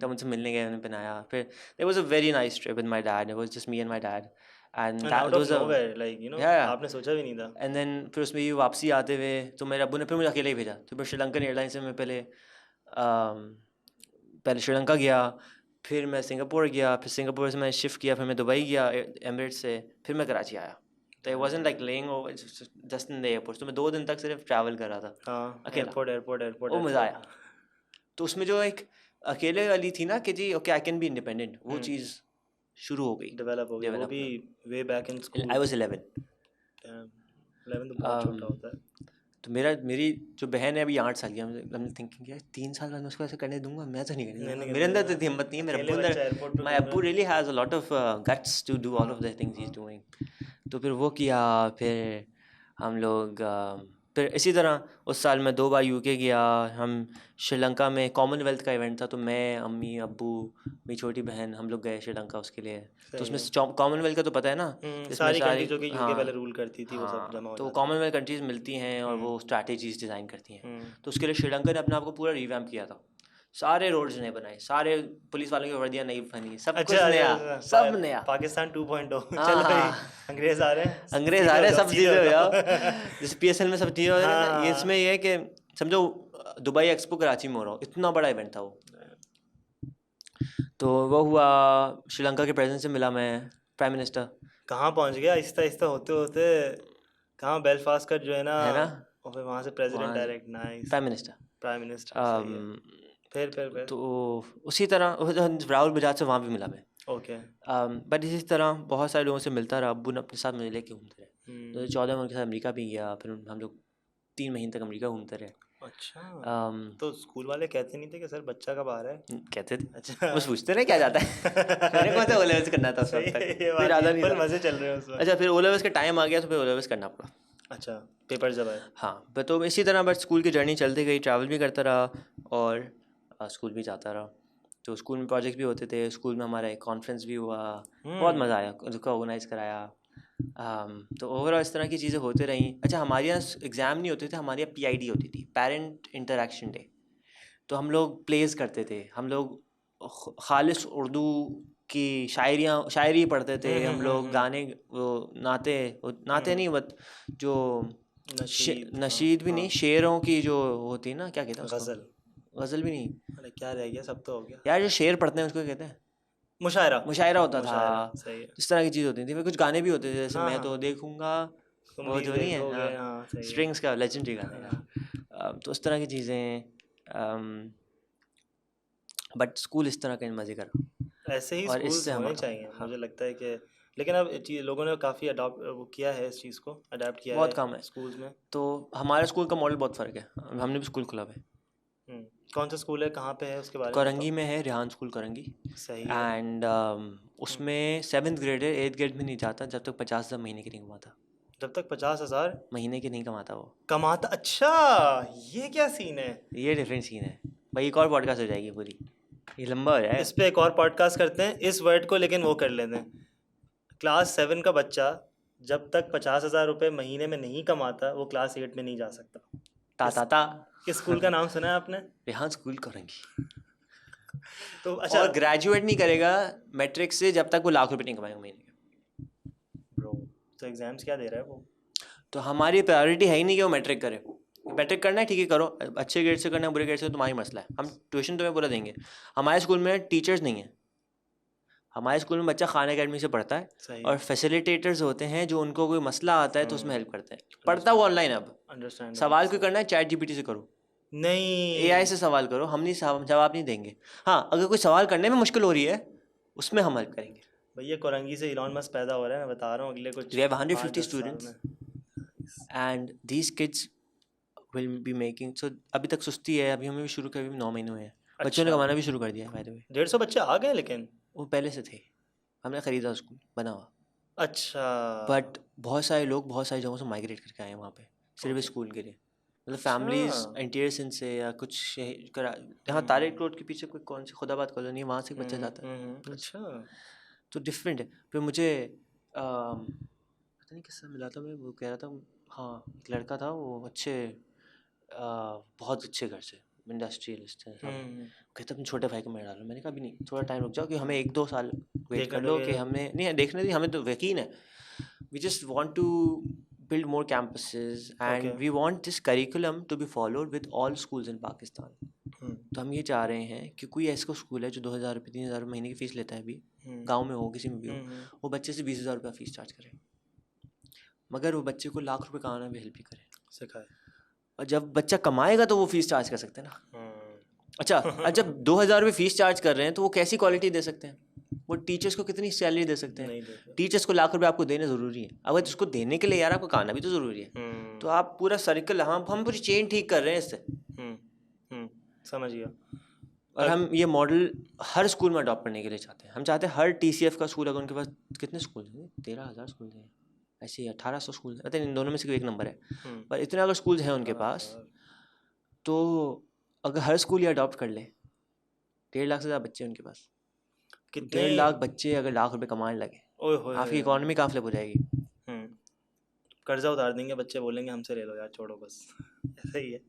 तब उनसे मिलने गए, उन्हें पहनाया। फिर there was a very nice trip with my dad, it was just me and my dad and out of nowhere, like you know, Yeah. आपने सोचा भी नहीं था। एंड देन फिर उसमें ये वापसी आते हुए तो मेरे अब्बू ने फिर मुझे अकेले ही भेजा। तो फिर श्रीलंकन एयरलाइन से मैं पहले श्रीलंका गया, फिर मैं सिंगापुर गया, फिर सिंगापुर से मैं शिफ्ट किया, फिर मैं दुबई गया एमिरेट्स से, फिर मैं कराची आया। तो it wasn't like laying over just in the airport. तो मैं 2 दिन तक सिर्फ ट्रैवल कर रहा था हाँ, अकेला। एयरपोर्ट वो मज़ा आया। तो उसमें जो एक अकेले वाली थी ना कि जी okay I can be independent, वो चीज़ शुरू हो गई, डेवलप हो गया। वो भी way back in school. I was 11। 11 तो बहुत छोटा होता है। तो मेरी जो बहन है अभी 8 साल की है, I'm thinking यार 3 साल बाद मैं उसको ऐसे करने दूंगा, मैं तो नहीं करने दूंगा। मेरे अंदर तो इतनी हिम्मत नहीं है, मेरे अब्बू अंदर, माय अब्बू really has a lot of guts to do all of the things he is doing. तो फिर वो किया, फिर हम लोग फिर इसी तरह उस साल मैं 2 बार UK गया। हम श्रीलंका में कॉमनवेल्थ का इवेंट था, तो मैं, अम्मी, अब्बू, मेरी छोटी बहन, हम लोग गए श्रीलंका उसके लिए। तो उसमें कॉमनवेल्थ का तो पता है ना, सारी कंट्रीज जो कि यूके पहले रूल करती थी वो सब जमा हो तो जाती कॉमनवेल्थ कंट्रीज मिलती हैं और वो स्ट्रैटेजीज डिज़ाइन करती हैं। तो उसके लिए श्रीलंका ने अपने आप को पूरा रिवैम्प किया था, सारे रोड्स नए बनाए, सारे पुलिस वालों की वर्दियाँ नई बनी, सब कुछ नया, सब नया। पाकिस्तान 2.0 चल भाई, अंग्रेज आ रहे हैं, अंग्रेज आ रहे हैं, सब सीधे हो जाओ। जैसे PSL में सब चीज़ें हो रही हैं, इसमें ये है कि समझो दुबई एक्सपो कराची में हो रहा हो, इतना बड़ा इवेंट था वो। तो वो हुआ, श्रीलंका के प्रेसिडेंट से मिला मैं, प्राइम मिनिस्टर। कहाँ पहुँच गया आहिस्ता आहिस्ता होते होते, कहाँ बेलफास्ट का जो है ना, और फिर वहाँ से president direct. Nice, prime minister. फिर तो उसी तरह राहुल बजाज से वहाँ भी मिला मैं। ओके। बट इसी तरह बहुत सारे लोगों से मिलता रहा। अब्बू ने अपने साथ मुझे लेके घूमते रहे। 2014 में उनके साथ अमेरिका भी गया, फिर हम लोग 3 महीने तक अमेरिका घूमते रहे। अच्छा, तो स्कूल वाले कहते नहीं थे कि सर बच्चा कब आ रहा है? कहते थे। अच्छा, बस पूछते रहे क्या जाता है। मैंने कौन सा ओ लेवल्स करना था उस वक्त तक, कोई इरादा नहीं था। मजे चल रहे हैं उस वक्त। अच्छा, फिर ओ लेवल्स का टाइम आ गया तो फिर ओ लेवल्स करना पड़ा। अच्छा, पेपर जब आए। हाँ, तो इसी तरह बस स्कूल की जर्नी चलती गई, ट्रैवल भी करता रहा और स्कूल भी जाता रहा। तो स्कूल में प्रोजेक्ट भी होते थे, स्कूल में हमारा एक कॉन्फ्रेंस भी हुआ, बहुत मज़ा आया, उसका ऑर्गेनाइज़ कराया। तो ओवरऑल इस तरह की चीज़ें होती रहीं। अच्छा, हमारे यहाँ एग्ज़ाम नहीं होते थे, हमारे यहाँ PID होती थी, पेरेंट इंटरेक्शन डे। तो हम लोग प्लेस करते थे, हम लोग खालिस उर्दू की शायरी पढ़ते थे, हम लोग गाने वो नाते नहीं, बट जो नशीद भी नहीं, शेरों की जो होती ना, क्या कहते हैं, गज़ल भी नहीं, अरे क्या रह गया, सब तो हो गया यार जो शेर पढ़ते हैं उसको कहते हैं मुशायरा होता था। सही है। इस तरह की चीज़ होती थी। फिर कुछ गाने भी होते थे, जैसे मैं तो देखूंगा, वो जो नहीं है स्ट्रिंग्स का लेजेंडरी गाना। तो उस तरह की चीज़ें। बट स्कूल इस तरह के मज़े कर, ऐसे ही स्कूल्स होने चाहिए। मुझे लगता है कि, लेकिन अब लोगों ने काफ़ी वो किया है, इस चीज़ को अडाप्ट किया बहुत कम है स्कूल्स में। तो हमारे स्कूल का मॉडल बहुत फ़र्क है, हमने भी स्कूल खुला हुआ है। कौन सा स्कूल है, कहाँ पे है, उसके बारे में कोरंगी में है, रेहान स्कूल कोरंगी। बताओ। सही है। एंड उसमें 7th ग्रेड है, 8th ग्रेड में नहीं जाता जब तक 50,000 महीने की नहीं कमाता। जब तक 50,000 महीने की नहीं कमाता वो। कमाता। अच्छा, ये क्या सीन है? ये डिफरेंट सीन है भाई, एक और पॉडकास्ट हो जाएगी पूरी, ये लंबा हो जाएगा। इस पे एक और पॉडकास्ट करते हैं इस वर्ड को, लेकिन वो कर लेते हैं। क्लास 7 का बच्चा जब तक 50,000 रुपये महीने में नहीं कमाता वो क्लास 8 में नहीं जा सकता। ता ता ता। किस स्कूल का नाम सुना है आपने? रेहान स्कूल कोरंगी। तो अच्छा, और ग्रेजुएट नहीं करेगा मैट्रिक से जब तक वो लाख रुपए नहीं कमाएगा महीने के। ब्रो तो एग्जाम्स क्या दे रहा है वो? तो हमारी प्रायोरिटी है ही नहीं कि वो मैट्रिक करे। मैट्रिक करना है ठीक है करो, अच्छे ग्रेड से करना है बुरे ग्रेड से तो तुम्हारी मसला है, हम ट्यूशन तुम्हें पूरा देंगे। हमारे स्कूल में टीचर्स नहीं है, हमारे स्कूल में बच्चा खान अकेडमी से पढ़ता है सही। और फैसिलिटेटर्स होते हैं जो उनको कोई मसला आता है तो उसमें हेल्प करते हैं। पढ़ता वो ऑनलाइन, अब अंडरस्टैंड। सवाल कोई करना है चैट जीपीटी से करो, नहीं, एआई से सवाल करो, हम नहीं जवाब नहीं देंगे। हाँ अगर कोई सवाल करने में मुश्किल हो रही है उसमें हम हेल्प करेंगे। भैया कोरंगी से इलॉन मस्क पैदा हो रहा है, मैं बता रहा हूँ अगले कुछ We have 150 5-10 साल students. में। And these kids will be making, so अभी तक सुस्ती है, अभी हमें भी शुरू किया, अभी 9 महीने हुए हैं, बच्चों ने अच्छा। कमाना भी शुरू कर दिया है बाय द वे। 150 बच्चे आ गए लेकिन। वो पहले से थे, हमने ख़रीदा स्कूल बना हुआ, अच्छा, बट बहुत सारे लोग बहुत सारी जगहों से माइग्रेट करके आए हैं वहाँ पे सिर्फ इस स्कूल के लिए। मतलब फैमिलीज इंटीरियर सिंध से या कुछ यहाँ तारिक रोड के पीछे कोई कौन सी खुदाबाद कॉलोनी, वहाँ से एक बच्चा जाता है। अच्छा। तो डिफरेंट है। फिर मुझे पता नहीं किससे मिला था, मैं वो कह रहा था, हाँ एक लड़का था वो अच्छे बहुत अच्छे घर से, इंडस्ट्रियलिस्ट है सब, कहते अपने छोटे भाई को मैं डालूँ। मैंने कहा अभी नहीं, थोड़ा टाइम रुक जाओ कि हमें 1-2 साल वेट कर लो कि हमने नहीं देखने दी, हमें तो यकीन है। We just want to build more campuses and Okay. we want this curriculum to be followed with all schools in Pakistan. तो हम ये चाह रहे हैं कि कोई ऐसा स्कूल है जो 2,000 रुपये 3,000 महीने की फ़ीस लेता है अभी, गांव में हो किसी में भी हो, वो बच्चे से 20,000 रुपये फ़ीस चार्ज करे, मगर वो बच्चे को लाख रुपए कमाने में हेल्प भी करे, सिखाए। और जब बच्चा कमाएगा तो वो फ़ीस चार्ज कर सकते हैं ना। अच्छा, जब 2,000 रुपये फ़ीस चार्ज कर रहे हैं तो वो कैसी क्वालिटी दे सकते हैं, वो टीचर्स को कितनी सैलरी दे सकते हैं? टीचर्स को लाख रुपए आपको देने ज़रूरी है, अगर उसको देने के लिए यार आपको खाना भी तो ज़रूरी है। तो आप पूरा सर्कल, हम पूरी चेन ठीक कर रहे हैं इससे। समझ गया। और हम ये मॉडल हर स्कूल में अडॉप्ट करने के लिए चाहते हैं। हम चाहते हैं हर TCF का स्कूल, अगर उनके पास कितने स्कूल हैं, 13,000 स्कूल हैं, ऐसे ही 1,800 स्कूल हैं, इन दोनों में से कोई एक नंबर है, पर इतने अगर स्कूल हैं उनके पास, तो अगर हर स्कूल ये अडॉप्ट कर ले, 1.5 लाख से ज़्यादा बच्चे उनके पास, 1.5 लाख बच्चे अगर लाख रुपए कमाने लगे, आपकी इकोनॉमी कहाँ फ्लिप हो जाएगी। कर्जा उतार देंगे बच्चे, बोलेंगे हमसे ले लो यार, छोड़ो बस। ऐसा ही है।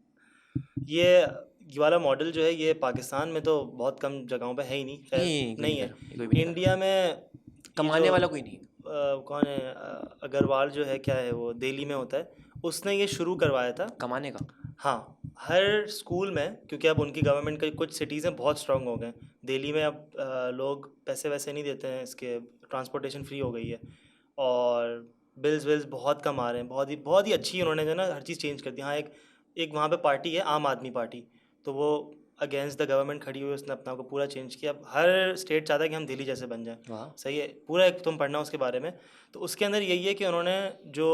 ये वाला मॉडल जो है ये पाकिस्तान में तो बहुत कम जगहों पे है ही नहीं, नहीं है। इंडिया में कमाने वाला कोई नहीं। कौन है, अग्रवाल जो है, क्या है वो, दिल्ली में होता है, उसने ये शुरू करवाया था कमाने का। हाँ, हर स्कूल में, क्योंकि अब उनकी गवर्नमेंट के कुछ सिटीज़ हैं बहुत स्ट्रांग हो गए। दिल्ली में अब लोग पैसे वैसे नहीं देते हैं, इसके ट्रांसपोर्टेशन फ्री हो गई है और बिल्स बहुत कम आ रहे हैं। बहुत ही अच्छी उन्होंने जो ना हर चीज़ चेंज कर दी। हाँ, एक वहाँ पे पार्टी है आम आदमी पार्टी, तो वो अगेंस्ट द गवर्नमेंट खड़ी हुई, उसने अपना को पूरा चेंज किया। अब हर स्टेट चाहता है कि हम दिल्ली जैसे बन जाएं। सही है, पूरा एक तुम पढ़ना उसके बारे में। तो उसके अंदर यही है कि उन्होंने जो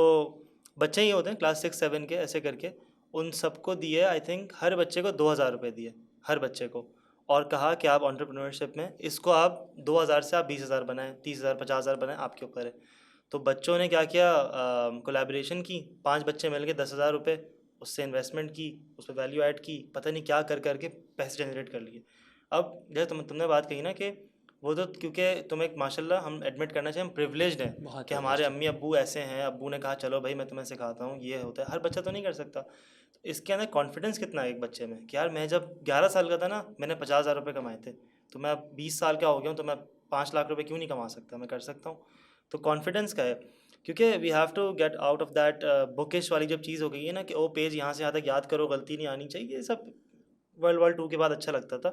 बच्चे ही होते हैं क्लास 6-7 के, ऐसे करके उन सबको दिए, आई थिंक हर बच्चे को 2,000 रुपये दिए हर बच्चे को, और कहा कि आप एंटरप्रेन्योरशिप में इसको आप 2,000 से आप 20,000 बनाएं, 30,000 50,000 बनाएं, आपके ऊपर है। तो बच्चों ने क्या किया, कोलैबोरेशन की, 5 बच्चे मिल के 10,000 रुपये उससे इन्वेस्टमेंट की, उस पर वैल्यू ऐड की, पता नहीं क्या कर करके पैसे जनरेट कर लिए। अब जैसे तुमने बात कही ना कि वो तो, क्योंकि तुम्हें माशाल्लाह हम एडमिट करना चाहिए, हम प्रिविलेज्ड हैं कि हमारे अम्मी अब्बू ऐसे हैं, अब्बू ने कहा चलो भाई मैं तुम्हें सिखाता हूँ, ये होता है। हर बच्चा तो नहीं कर सकता। तो इसके अंदर कॉन्फिडेंस कितना है एक बच्चे में कि यार मैं जब 11 साल का था ना, मैंने 50,000 रुपये कमाए थे, तो मैं अब 20 साल का हो गया हूँ, तो मैं 5 लाख रुपये क्यों नहीं कमा सकता, मैं कर सकता हूँ। तो कॉन्फिडेंस का है, क्योंकि we have to get out of that bookish वाली जब चीज़ हो गई है ना कि वो पेज यहाँ से यहाँ तक याद करो, गलती नहीं आनी चाहिए। ये सब वर्ल्ड वॉर 2 के बाद अच्छा लगता था।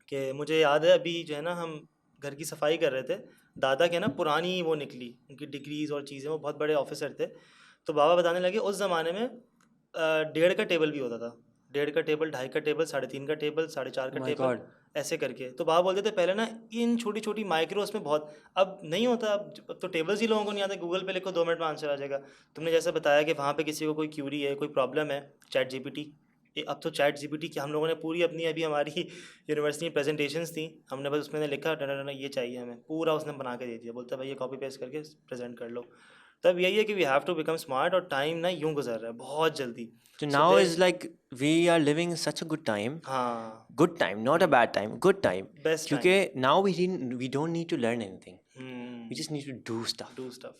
कि मुझे याद है अभी जो है ना, हम घर की सफाई कर रहे थे, दादा के ना पुरानी वो निकली उनकी डिग्रीज़ और चीज़ें, वो बहुत बड़े ऑफिसर थे। तो बाबा बताने लगे उस ज़माने में 1.5 का टेबल भी होता था, 1.5 का टेबल, 2.5 का टेबल, 3.5 का टेबल, 4.5 का टेबल, ऐसे करके। तो बाबा बोलते थे पहले ना इन छोटी छोटी माइक्रो उसमें बहुत, अब नहीं होता, अब तो टेबल्स ही लोगों को नहीं आते, गूगल पे लिखो 2 मिनट में आंसर आ जाएगा। तुमने जैसे बताया कि वहाँ पे किसी को कोई क्यूरी है, कोई प्रॉब्लम है, चैट GPT अब तो चैट जीपीटी की हम लोगों ने पूरी अपनी अभी हमारी यूनिवर्सिटी में प्रेजेंटेशंस थी, हमने बस उसमें लिखा ये चाहिए हमें, पूरा उसने बना के दे दिया, बोलता है भाई ये कॉपी पेस्ट करके प्रेजेंट कर लो। तब यही है कि we have to become smart, और टाइम ना यूं गुजर रहा है बहुत जल्दी। So So now there- is like we are living such a good time. हाँ, Good time, not a bad time. Good time. Best क्योंकि now we don't need to learn anything. We time just need to do stuff. Do stuff.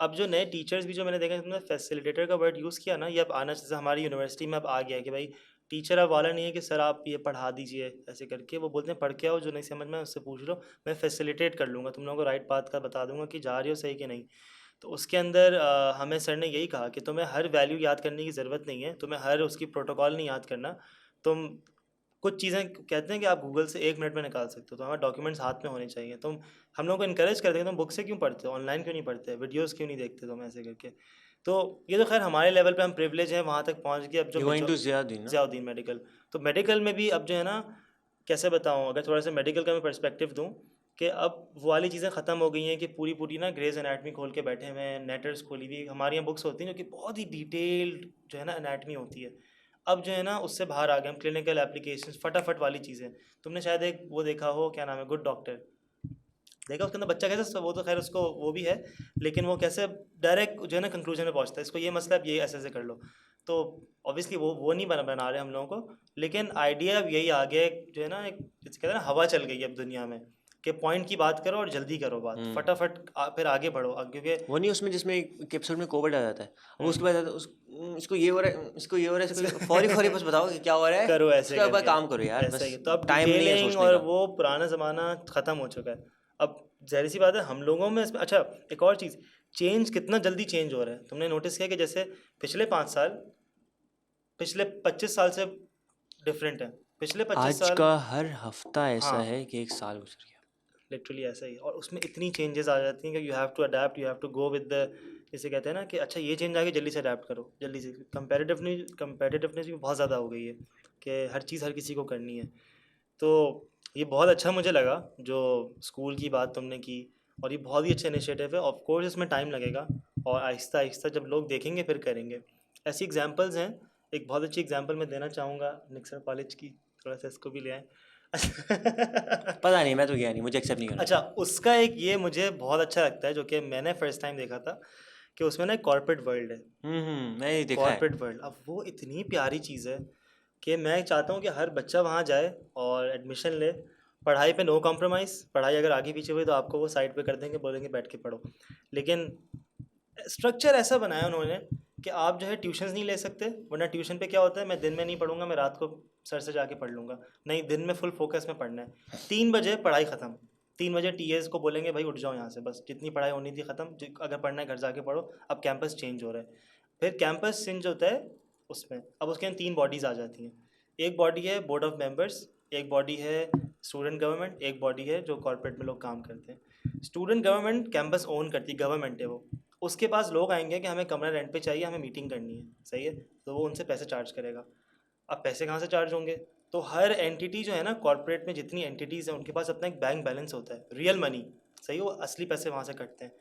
अब जो नए teachers भी जो मैंने देखा, तुमने फैसिलिटेटर का वर्ड यूज़ किया ना, ये अब आना, जैसे हमारी यूनिवर्सिटी में अब आ गया है कि भाई टीचर अब वाला नहीं है कि सर आप ये पढ़ा दीजिए ऐसे करके, वो बोलते हैं पढ़ के आओ, जो नहीं समझ में आए उससे पूछ लो, मैं फैसिलिटेट कर लूँगा, तुम लोगों को राइट पाथ का बता दूंगा कि जा रही हो सही कि नहीं। तो उसके अंदर हमें सर ने यही कहा कि तुम्हें हर वैल्यू याद करने की ज़रूरत नहीं है, तुम्हें हर उसकी प्रोटोकॉल नहीं याद करना, तुम कुछ चीज़ें कहते हैं कि आप गूगल से 1 मिनट में निकाल सकते हो, तो हमारे डॉक्यूमेंट्स हाथ में होने चाहिए। तुम हम लोग को इनकरेज करते हैं, तुम बुक से क्यों पढ़ते हो, ऑनलाइन क्यों नहीं पढ़ते, वीडियोस क्यों नहीं देखते तुम, ऐसे करके। तो ये तो खैर हमारे लेवल पे हम प्रिविलेज हैं, वहाँ तक पहुँच गए। अब जो You're going to Ziauddin, ना? ज़ियाउद्दीन मेडिकल, तो मेडिकल में भी अब जो है ना, कैसे बताऊँ, अगर थोड़ा सा मेडिकल का मैं पर्सपेक्टिव दूँ, कि अब वो वाली चीज़ें ख़त्म हो गई हैं कि पूरी पूरी ना ग्रेज एनाटमी खोल के बैठे हुए हैं, नेटर्स खोली हुई, हमारी यहाँ बुक्स होती हैं जो कि बहुत ही डिटेल्ड जो है ना एनाटमी होती है। अब जो है ना उससे बाहर आ गए हम, क्लिनिकल एप्लीकेशंस फटाफट वाली चीज़ें। तुमने शायद एक वो देखा हो, क्या नाम है, गुड डॉक्टर देखा, उसके अंदर बच्चा कैसे, वो तो खैर उसको वो भी है, लेकिन वो कैसे डायरेक्ट जो है ना कंक्लूजन में पहुंचता है, इसको ये मसला, ये ऐसे ऐसे कर लो। तो ऑब्वियसली वो नहीं बना रहे हम लोगों को, लेकिन आइडिया अब यही आ गया जो है ना, एक कहते हैं ना हवा चल गई है अब दुनिया में, कि पॉइंट की बात करो और जल्दी करो बात, फटाफट फिर आगे बढ़ो, क्योंकि वो नहीं उसमें जिसमें एक एपिसोड में कोविड आ जाता है, अब उसके बाद आता है, इसको ये हो रहा है, इसको ये हो रहा है, इसको फौरी फौरी बस बताओ कि क्या हो रहा है, करो ऐसे उसके बाद करके। काम करो यार, ऐसा बस ही है। तो अब टाइम नहीं है डिटेलिंग सोचने और का। वो पुराना ज़माना ख़त्म हो चुका है। अब ज़ाहिर सी बात है हम लोगों में अच्छा एक और चीज़, चेंज कितना जल्दी चेंज हो रहा है, तुमने नोटिस किया कि जैसे पिछले 5 साल, पिछले 25 साल से डिफरेंट है, पिछले 25 आज साल का हर हफ्ता ऐसा हाँ। है कि एक साल गुजर गया। लिटरली ऐसा ही, और उसमें इतनी चेंजेस आ जाती हैं कि you have to adapt, you have to go with the, जैसे कहते हैं ना कि अच्छा ये चेंज आ गई, जल्दी से अडेप्ट करो, जल्दी से। कंपेटिटिवनेस भी बहुत ज़्यादा हो गई है कि हर चीज़ हर किसी को करनी है। तो ये बहुत अच्छा मुझे लगा जो स्कूल की बात तुमने की, और ये बहुत ही अच्छा इनिशिएटिव है। ऑफ कोर्स इसमें टाइम लगेगा, और आहिस्ता आहिस्ता जब लोग देखेंगे फिर करेंगे। ऐसी एग्जांपल्स हैं, एक बहुत अच्छी एग्जांपल मैं देना चाहूँगा निक्सर कॉलेज की, थोड़ा सा इसको भी ले आए। पता नहीं, मैं तो गया नहीं, मुझे एक्सेप्ट नहीं करना। अच्छा, उसका एक ये मुझे बहुत अच्छा लगता है, जो कि मैंने फर्स्ट टाइम देखा था, कि उसमें ना कॉर्पोरेट वर्ल्ड है, मैं ये देखा है। Corporate world. अब वो इतनी प्यारी चीज़ है कि मैं चाहता हूँ कि हर बच्चा वहाँ जाए और एडमिशन ले। पढ़ाई पे नो कॉम्प्रोमाइज़, पढ़ाई अगर आगे पीछे हुई तो आपको वो साइड पे कर देंगे, बोलेंगे बैठ के पढ़ो, लेकिन स्ट्रक्चर ऐसा बनाया उन्होंने कि आप जो है ट्यूशन्स नहीं ले सकते, वरना ट्यूशन पे क्या होता है, मैं दिन में नहीं पढ़ूंगा, मैं रात को सर से जाके पढ़ लूँगा। नहीं, दिन में फुल फोकस में पढ़ना है। 3 बजे पढ़ाई ख़त्म, 3 बजे टीएस को बोलेंगे भाई उठ जाओ यहाँ से, बस जितनी पढ़ाई होनी थी ख़त्म, अगर पढ़ना है घर जाके पढ़ो। अब कैंपस चेंज हो रहा है, फिर कैंपस चेंज होता है उसमें, अब उसके अंदर 3 बॉडीज़ आ जाती हैं। एक बॉडी है बोर्ड ऑफ मेंबर्स, एक बॉडी है स्टूडेंट गवर्नमेंट, एक बॉडी है जो कॉर्पोरेट में लोग काम करते हैं। स्टूडेंट गवर्नमेंट कैंपस ओन करती है, गवर्नमेंट है वो, उसके पास लोग आएंगे कि हमें कमरा रेंट पे चाहिए, हमें मीटिंग करनी है, सही है, तो वो उनसे पैसे चार्ज करेगा। अब पैसे कहाँ से चार्ज होंगे, तो हर एंटिटी जो है ना कॉर्पोरेट में, जितनी एंटिटीज़ हैं उनके पास अपना एक बैंक बैलेंस होता है, रियल मनी, सही है, वो असली पैसे वहाँ से कटते हैं।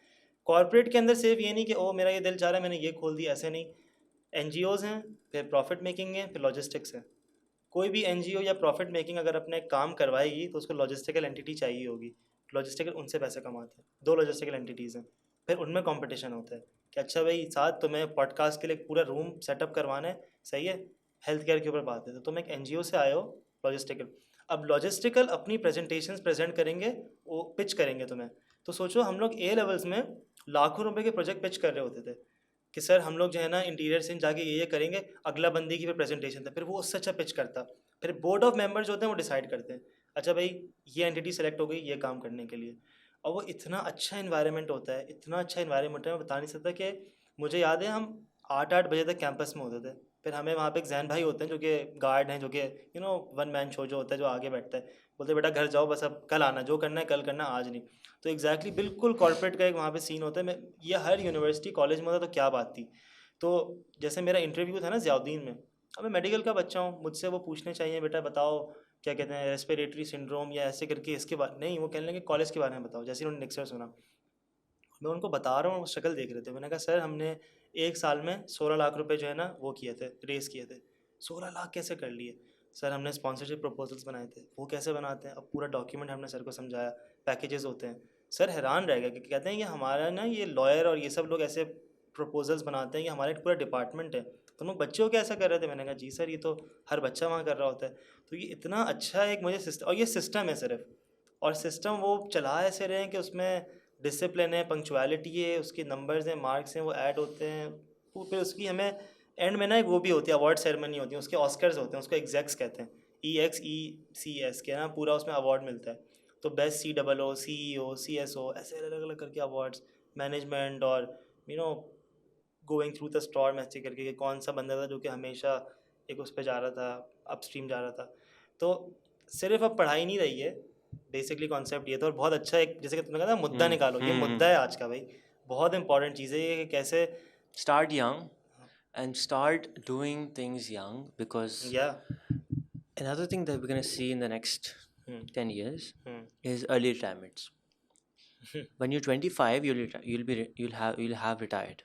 कॉर्पोरेट के अंदर सिर्फ ये नहीं कि ओ मेरा ये दिल चाह रहा है मैंने ये खोल दिया, ऐसे नहीं। एनजीओज़ हैं, फिर प्रॉफिट मेकिंग है, फिर लॉजिस्टिक्स है। कोई भी एनजीओ या प्रॉफिट मेकिंग अगर अपने काम करवाएगी तो उसको लॉजिस्टिकल एंटिटी चाहिए होगी, लॉजिस्टिकल उनसे पैसे कमाते हैं, 2 लॉजिस्टिकल एंटिटीज़ हैं, फिर उनमें कंपटीशन होता है कि अच्छा भाई साथ तुम्हें पॉडकास्ट के लिए पूरा रूम सेटअप करवाना है, सही है, हेल्थ केयर के ऊपर बात है, तो तुम एक एनजीओ से आए हो लॉजिस्टिकल। अब लॉजिस्टिकल अपनी प्रेजेंटेशंस प्रेजेंट करेंगे, वो पिच करेंगे तुम्हें। तो सोचो हम लोग ए लेवल्स में लाखों रुपए के प्रोजेक्ट पिच कर रहे होते थे कि सर हम लोग जो है ना इंटीरियर से जाके ये करेंगे, अगला बंदे की फिर प्रेजेंटेशन था, फिर वो उससे अच्छा पिच करता, फिर बोर्ड ऑफ मेंबर्स जो होते हैं वो डिसाइड करते हैं, अच्छा भाई ये एंटिटी सेलेक्ट हो गई ये काम करने के लिए। और वो इतना अच्छा इन्वायरमेंट होता है, इतना अच्छा इन्वायरमेंट है, मैं बता नहीं सकता। कि मुझे याद है हम 8 बजे तक कैंपस में होते थे, फिर हमें वहाँ पे एक जैन भाई होते हैं जो कि गार्ड हैं, जो कि वन मैन शो जो होता है, जो आगे बैठता है, बोलते बेटा घर जाओ बस, अब कल आना, जो करना है कल करना, आज नहीं। तो एग्जैक्टली बिल्कुल कॉर्पोरेट का एक वहाँ पे सीन होता है। मैं ये हर यूनिवर्सिटी कॉलेज में होता तो क्या बात थी। तो जैसे मेरा इंटरव्यू था ना ज़ियाउद्दीन में, अब मैं मेडिकल का बच्चा हूँ, मुझसे वो पूछने चाहिए बेटा बताओ क्या कहते हैं रेस्पिरेटरी सिंड्रोम या ऐसे करके, इसके बाद नहीं, वो कहने लगे कॉलेज के बारे में बताओ। जैसे उन्होंने निक्सर सुना, मैं उनको बता रहा हूँ, वो शक्ल देख रहे थे। मैंने कहा सर हमने 1 साल में 16 लाख रुपए जो है ना वो किए थे, रेस किए थे। 16 लाख कैसे कर लिए सर? हमने स्पॉन्सरशिप प्रपोजल्स बनाए थे, वो कैसे बनाते हैं? अब पूरा डॉक्यूमेंट हमने सर को समझाया, पैकेजेस होते हैं। सर हैरान रह गया कि कहते हैं कि हमारा ना ये लॉयर और ये सब लोग ऐसे प्रपोजल्स बनाते हैं कि हमारे पूरा डिपार्टमेंट है, तुम लोग बच्चे हो क्या ऐसा कर रहे थे? मैंने कहा जी सर, ये तो हर बच्चा वहाँ कर रहा होता है। तो ये इतना अच्छा एक मुझे सिस्टम, और ये सिस्टम है सिर्फ, और सिस्टम वो चला ऐसे रहे हैं कि उसमें डिसिप्लिन है, पंक्चुअलिटी है, उसके नंबर्स हैं, मार्क्स हैं, वो ऐड होते हैं। फिर उसकी हमें एंड में ना एक वो भी होती है, अवार्ड सेरेमनी होती है, उसके ऑस्कर्स होते हैं, उसको एग्जैक्स कहते हैं, EXECS के ना, पूरा उसमें अवार्ड मिलता है। तो बेस्ट COO, CEO, CSO, ऐसे अलग अलग करके अवार्ड्स, मैनेजमेंट, और गोइंग थ्रू द स्टॉर्म ऐसे करके कि कौन सा बंदा था जो कि हमेशा एक उस पर जा रहा था, अपस्ट्रीम जा रहा था। तो सिर्फ अब पढ़ाई नहीं रही है, बेसिकली कॉन्सेप्ट ये था। और बहुत अच्छा एक, जैसे कि तुमने कहा था मुद्दा निकालो, ये मुद्दा है आज का भाई, बहुत इंपॉर्टेंट चीज़ है ये कि कैसे Start young and start doing things young, because another thing that we're going to see in the next 10 years is early retirements. When you're 25, you'll have retired.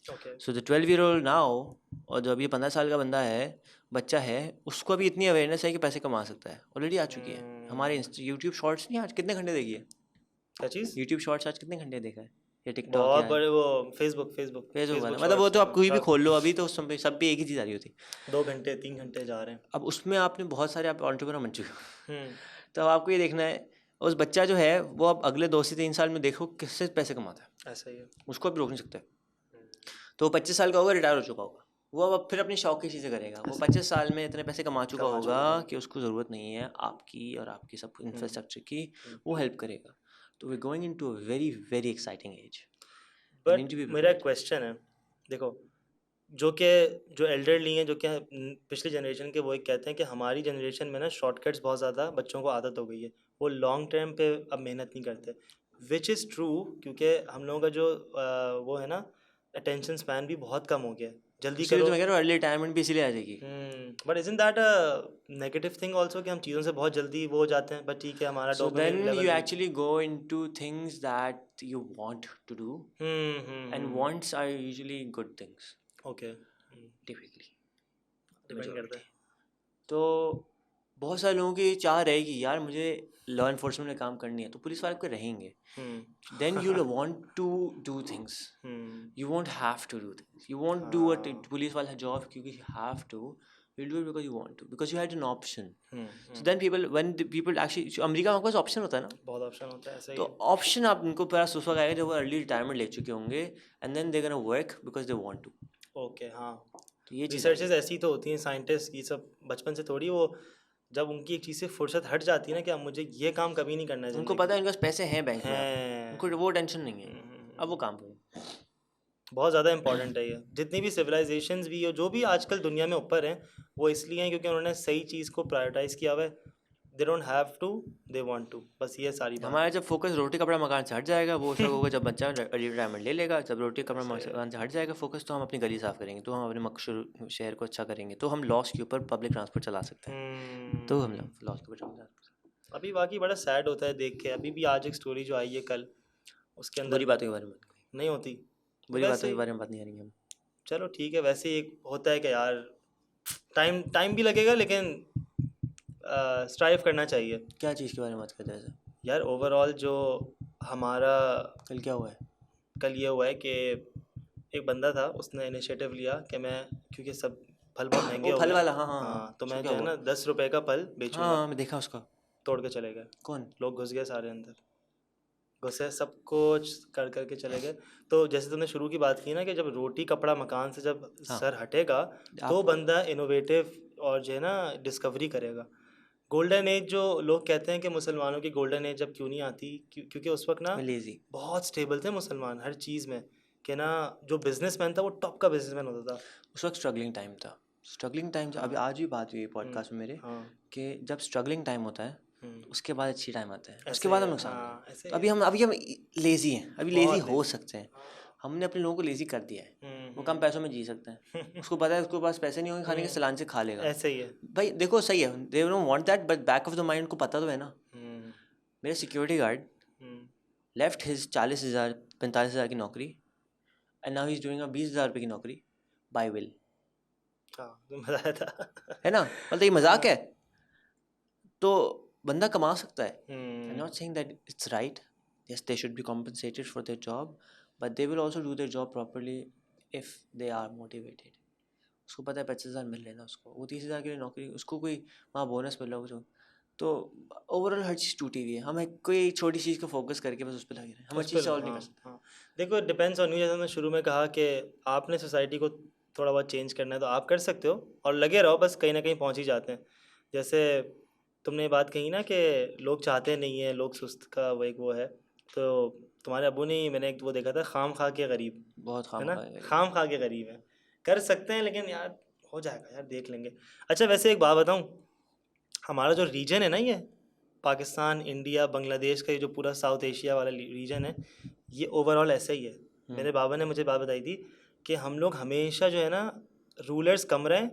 Okay. So the 12-year-old now, और जो अभी 15 साल का बंदा है, बच्चा है, उसको अभी इतनी अवेयरनेस है कि पैसे कमा सकता है, ऑलरेडी आ चुकी है। हमारे यूट्यूब शॉर्ट्स नहीं आज कितने घंटे देखी है? क्या चीज़? यूट्यूब शॉर्ट्स आज कितने घंटे देखा है? या टिकटॉक? बहुत बड़े वो फेसबुक वाला, मतलब वो तो आप कोई भी खोल लो, अभी तो उस समय सब पे एक ही चीज़ आ रही होती। 2 घंटे 3 घंटे जा रहे हैं। अब उसमें आपने बहुत सारे आप एंटरप्रेन्योर बन चुके हो, हम्म, तो अब आपको ये देखना है उस बच्चा जो है वो अब अगले 2 से 3 साल में देखो किससे पैसे कमाता है, ऐसा ही है। उसको अभी रोक नहीं सकते। तो वो 25 साल का होगा, रिटायर हो चुका होगा, वो अब फिर अपनी शौक की चीज़ें करेगा। वो 25 साल में इतने पैसे कमा चुका होगा कि उसको ज़रूरत नहीं है आपकी और आपकी सब इंफ्रास्ट्रक्चर की, वो हेल्प करेगा। तो we going into a very very exciting age. But मेरा एक क्वेश्चन है, देखो जो एल्डरली हैं, जो कि पिछली जनरेशन के, वो एक कहते हैं कि हमारी जनरेशन में ना शॉर्टकट्स बहुत ज़्यादा बच्चों को आदत हो गई है, वो लॉन्ग टर्म पे अब मेहनत नहीं करते, विच इज़ ट्रू, क्योंकि हम लोगों का जो वो है ना, अटेंशन स्पैन भी बहुत कम हो गया है, जल्दी इसलिए करो। तो मैं कह रहा हूँ अर्ली रिटायरमेंट भी इसीलिए आ जाएगी। But isn't that a negative thing also, कि हम चीज़ों से बहुत जल्दी वो हो जाते हैं? बट ठीक है, हमारा So then dopamine level you actually go into things that you want to do, and wants are usually good things okay, typically. Depend करता है। तो बहुत सारे लोगों की चाह रहेगी यार मुझे लॉ इन्फोर्समेंट में काम करनी है, तो पुलिस वाले को रहेंगे, then you will want to do things, you won't have to do things, you won't do a police वाला जॉब क्योंकि you have to, you'll do it because you want to, because you had an option. So then when the people actually, America में कुछ option होता है ना, बहुत option होता है, ऐसा ही तो ऑप्शन आप उनको पूरा उस वक्त आएगा जब वो अर्ली रिटायरमेंट ले चुके होंगे, and then they gonna work because they want to. Okay, हाँ, तो ये चीज़ रिसर्चेस ऐसी तो होती हैं, साइंटिस्ट ये सब बचपन से थोड़ी, वो जब उनकी एक चीज़ से फुर्सत हट जाती है ना कि अब मुझे ये काम कभी नहीं करना है, उनको पता है इनके पास पैसे हैं बैंक में, हैं, उनको वो टेंशन नहीं है, अब वो काम करें। बहुत ज़्यादा इंपॉर्टेंट है ये। जितनी भी सिविलाइजेशंस भी हो, जो भी आजकल दुनिया में ऊपर हैं, वो इसलिए हैं क्योंकि उन्होंने सही चीज़ को प्रायोरिटाइज़ किया हुआ है। They don't have to, they want to, बस ये सारी बात। हमारा जब फोकस रोटी कपड़ा मकान से हट जाएगा, वो सब होगा जब बच्चा रिटायरमेंट ले लेगा, जब रोटी कपड़ा मकान से हट जाएगा फोकस, तो हम अपनी गली साफ़ करेंगे, तो हम अपने मकसूर शहर को अच्छा करेंगे, तो हम लॉस के ऊपर पब्लिक ट्रांसपोर्ट चला सकते हैं, तो हम लॉस के ऊपर चला सकते हैं। अभी बाकी बड़ा सैड होता है देख के। अभी भी आज एक स्टोरी जो आई है कल, उसके अंदर बुरी बातों के बारे में नहीं होती, बुरी बातों के बारे में बात नहीं करेंगे हम। चलो ठीक है, वैसे एक होता है कि यार टाइम भी लगेगा, लेकिन स्ट्राइव करना चाहिए। क्या चीज़ के बारे में बात करते हैं? यार ओवरऑल जो हमारा कल क्या हुआ है? कल ये हुआ है कि एक बंदा था, उसने इनिशिएटिव लिया कि मैं, क्योंकि सब फल बहुत महंगे हो फल गए, वाला, हाँ, तो मैं क्या जो है हुआ? ना 10 रुपए का फल बेचूंगा। हाँ मैं देखा उसका, तोड़ के चले गए, कौन? लोग घुस गए सारे अंदर, घुसे, सब कुछ कर करके चले गए। तो जैसे तुमने शुरू की बात की ना कि जब रोटी कपड़ा मकान से जब सर हटेगा, तो बंदा इनोवेटिव और जो है ना डिस्कवरी करेगा। गोल्डन एज जो लोग कहते हैं कि मुसलमानों की गोल्डन एज जब क्यों नहीं आती, क्योंकि उस वक्त ना लेजी, बहुत स्टेबल थे मुसलमान हर चीज़ में, कि ना जो बिजनेसमैन था वो टॉप का बिजनेसमैन होता था। उस वक्त स्ट्रगलिंग टाइम था, स्ट्रगलिंग टाइम। अभी आज भी बात हुई पॉडकास्ट में मेरे, कि जब स्ट्रगलिंग टाइम होता है उसके बाद अच्छी टाइम आता है, उसके बाद हम नुकसान। तो अभी हम लेज़ी हैं, अभी लेज़ी हो सकते हैं, हमने अपने लोगों को लेज़ी कर दिया है। वो कम पैसों में जी सकते हैं, उसको पता है उसके पास पैसे नहीं होंगे खाने के, सलान से खा लेगा। ऐसे ही है भाई देखो सही है, they don't want that, but back of the mind उनको पता तो है ना। मेरे सिक्योरिटी गार्ड लेफ्ट हिज 40,000 45,000 की नौकरी, and now he is doing 20,000 रुपये की नौकरी बाय विल। हाँ, मजा आया था। है ना, मतलब ये मजाक है, तो बंदा कमा सकता है। I'm not saying that it's right. Yes, they should be compensated for their job, but they will also do their job properly if they are motivated. उसको पता है 25,000 मिल रहे हैं ना उसको, वो 30,000 के लिए नौकरी, उसको कोई वहाँ बोनस मिल रहा हो, तो ओवरऑल हर चीज़ टूटी हुई है। हम कोई छोटी चीज़ को फोकस करके बस उस पर लगे रहे, हम हर चीज़ सॉल्व नहीं कर सकते। हाँ, देखो डिपेंड्स ऑन यू, जैसे मैं शुरू में कहा कि आपने सोसाइटी को थोड़ा बहुत चेंज करना है तो आप कर सकते हो, और लगे रहो, बस कहीं ना कहीं पहुंच ही जाते हैं। जैसे तुमने ये बात कही ना कि लोग चाहते नहीं है, लोग सुस्त का वो है, तो तुम्हारे अबू ने, मैंने एक वो देखा था, खाम खा के गरीब, बहुत है ना, खाम खा के गरीब है। कर सकते हैं लेकिन यार हो जाएगा यार, देख लेंगे। अच्छा वैसे एक बात बताऊं, हमारा जो रीजन है ना, ये पाकिस्तान, इंडिया, बांग्लादेश का ये जो पूरा साउथ एशिया वाला रीजन है, ये ओवरऑल ऐसा ही है। मेरे बाबा ने मुझे बात बताई थी कि हम लोग हमेशा जो है ना, रूलर्स कम रहे,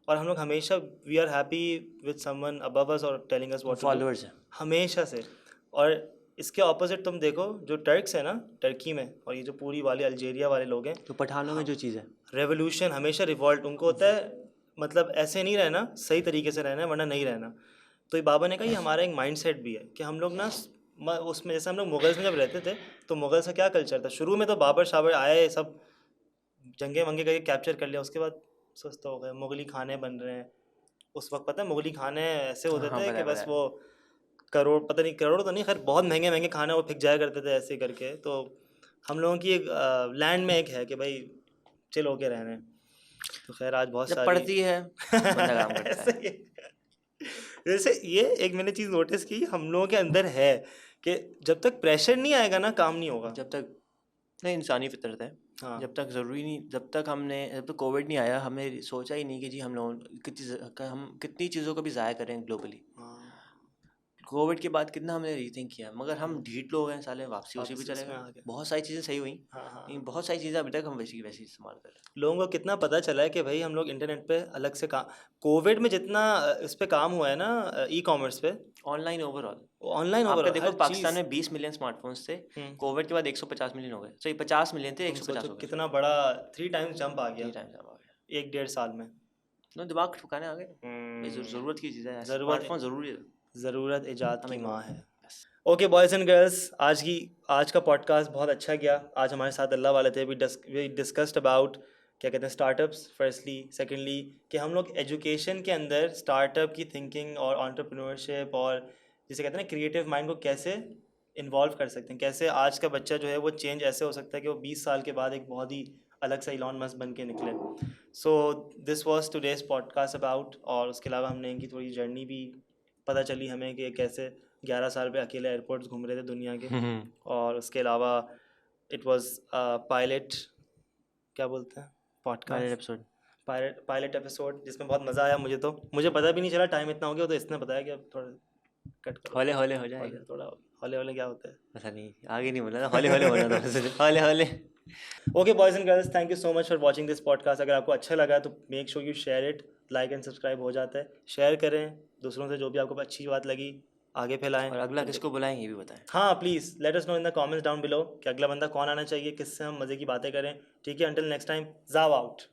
और हम लोग हमेशा we are happy with someone above us और टेलिंग अस व्हाट फॉलोअर्स है हमेशा से। और इसके ऑपोजिट तुम देखो, जो टर्क्स है ना टर्की में, और ये जो पूरी वाले अल्जीरिया वाले लोग हैं, तो पठानों में जो चीज़ है, रेवोल्यूशन, हमेशा रिवॉल्ट उनको होता है, मतलब ऐसे नहीं रहना, सही तरीके से रहना है, वरना नहीं रहना। तो ये बाबा ने कहा ये हमारा एक माइंडसेट भी है कि हम लोग ना उसमें, जैसे हम लोग मुगल्स में जब रहते थे, तो मुगल्स का क्या कल्चर था, शुरू में तो बाबर शाबर आए, सब जंगे वंगे करके कैप्चर कर लिया, उसके बाद सुस्त हो गए, मुगली खाने बन रहे हैं। उस वक्त पता है मुगली खाने ऐसे होते थे कि बस वो करोड़, पता नहीं करोड़ तो नहीं, खैर बहुत महंगे महंगे खाने वो फिक जाया करते थे ऐसे करके। तो हम लोगों की एक लैंड में एक है कि भाई चिल होके रहने, तो खैर आज बहुत सारी पड़ती है बंदा काम करता है। जैसे ये एक मैंने चीज़ नोटिस की हम लोगों के अंदर है कि जब तक प्रेशर नहीं आएगा ना, काम नहीं होगा। जब तक नहीं, इंसानी फितरत है। हाँ, जब तक ज़रूरी नहीं, जब तक कोविड नहीं आया, हमने सोचा ही नहीं कि जी हम लोग कितनी चीज़ों को भी ज़ाया करें ग्लोबली। हाँ, कोविड के बाद कितना हमने रीथिंक किया, मगर हम ढीठ लोग हैं साले, वापसी उसी पे चले गए। बहुत सारी चीज़ें सही हुई, हाँ, लेकिन बहुत सारी चीज़ें अभी तक हम वैसी की वैसी इस्तेमाल कर रहे हैं। लोगों को कितना पता चला है कि भाई हम लोग इंटरनेट पे अलग से काम, कोविड में जितना इस पे काम हुआ है ना, ई कॉमर्स पे, ऑनलाइन ओवरऑल ऑनलाइन आपका देखो, पाकिस्तान में 20 मिलियन स्मार्टफोन्स थे, कोविड के बाद 150 मिलियन हो गए। सही 50 मिलियन थे, 150 हो गए। कितना बड़ा 3 टाइम्स जंप आ गया 3 टाइम्स आ गया 1-1.5 साल में। तो दिमाग ठुकाने आ गए। ज़रूरत की चीज़ है, ज़रूरत- स्मार्टफोन ज़रूरी है। ज़रूरत इजाद की माँ है। ओके बॉयज़ एंड गर्ल्स, आज का पॉडकास्ट बहुत अच्छा गया। आज हमारे साथ अल्लाह वाले थे। वी डिस्कस्ड अबाउट क्या कहते हैं स्टार्टअप्स फर्स्टली, सेकेंडली कि हम लोग एजुकेशन के अंदर स्टार्टअप की थिंकिंग और एंटरप्रेन्योरशिप और जिसे कहते हैं क्रिएटिव माइंड को कैसे इन्वॉल्व कर सकते हैं, कैसे आज का बच्चा जो है वो चेंज ऐसे हो सकता है कि वो 20 साल के बाद एक बहुत ही अलग सा इलॉन मस्क बन के निकले। So this was today's podcast about, और उसके अलावा हमने इनकी थोड़ी जर्नी भी पता चली हमें कि कैसे 11 साल पे अकेले एयरपोर्ट्स घूम रहे थे दुनिया के। और उसके अलावा इट वाज पायलट, क्या बोलते हैं, पॉडकास्ट पायलट एपिसोड, जिसमें बहुत मज़ा आया मुझे। तो मुझे पता भी नहीं चला टाइम इतना हो गया, तो इसने बताया कि अब थोड़ा कट करो, हौले हौले हो जाएगा। थोड़ा हौले हौले क्या होता है पता नहीं, आगे नहीं बोला ना, हौले हौले बोला था। हौले हौले। Okay boys and girls, thank you so much for watching this podcast. अगर आपको अच्छा लगा तो make sure you share it, like and subscribe हो जाता है, शेयर करें दूसरों से, जो भी आपको अच्छी बात लगी आगे फैलाएं। और अगला किसको बुलाएं ये भी बताएं। हाँ please let us know in the comments down below कि अगला बंदा कौन आना चाहिए, किससे हम मज़े की बातें करें। ठीक है, अंटिल नेक्स्ट टाइम, जाओ out.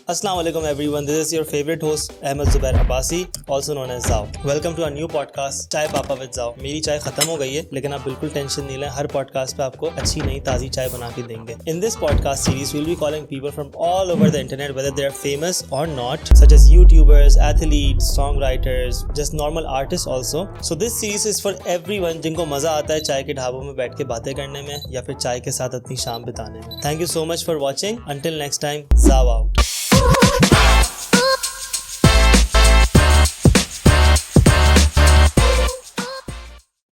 Assalamu alaikum everyone, this is your favorite host Ahmed Zubair Abbasi, also known as Zao. Welcome to our new podcast चाय पापा with Zao. मेरी चाय खत्म हो गई है, लेकिन आप बिल्कुल टेंशन नहीं लें, हर पॉडकास्ट पे आपको अच्छी नई ताज़ी चाय बना के देंगे। In this podcast series, we'll be calling people from all over the internet, whether they are famous or not, such as YouTubers, athletes, songwriters, just normal artists also. So this series is for everyone जिनको मज़ा आता है चाय के ढाबों में बैठ के बातें करने में, या फिर चाय के साथ अपनी शाम बिताने में। Thank you so much for watching. Until next time, Zao out.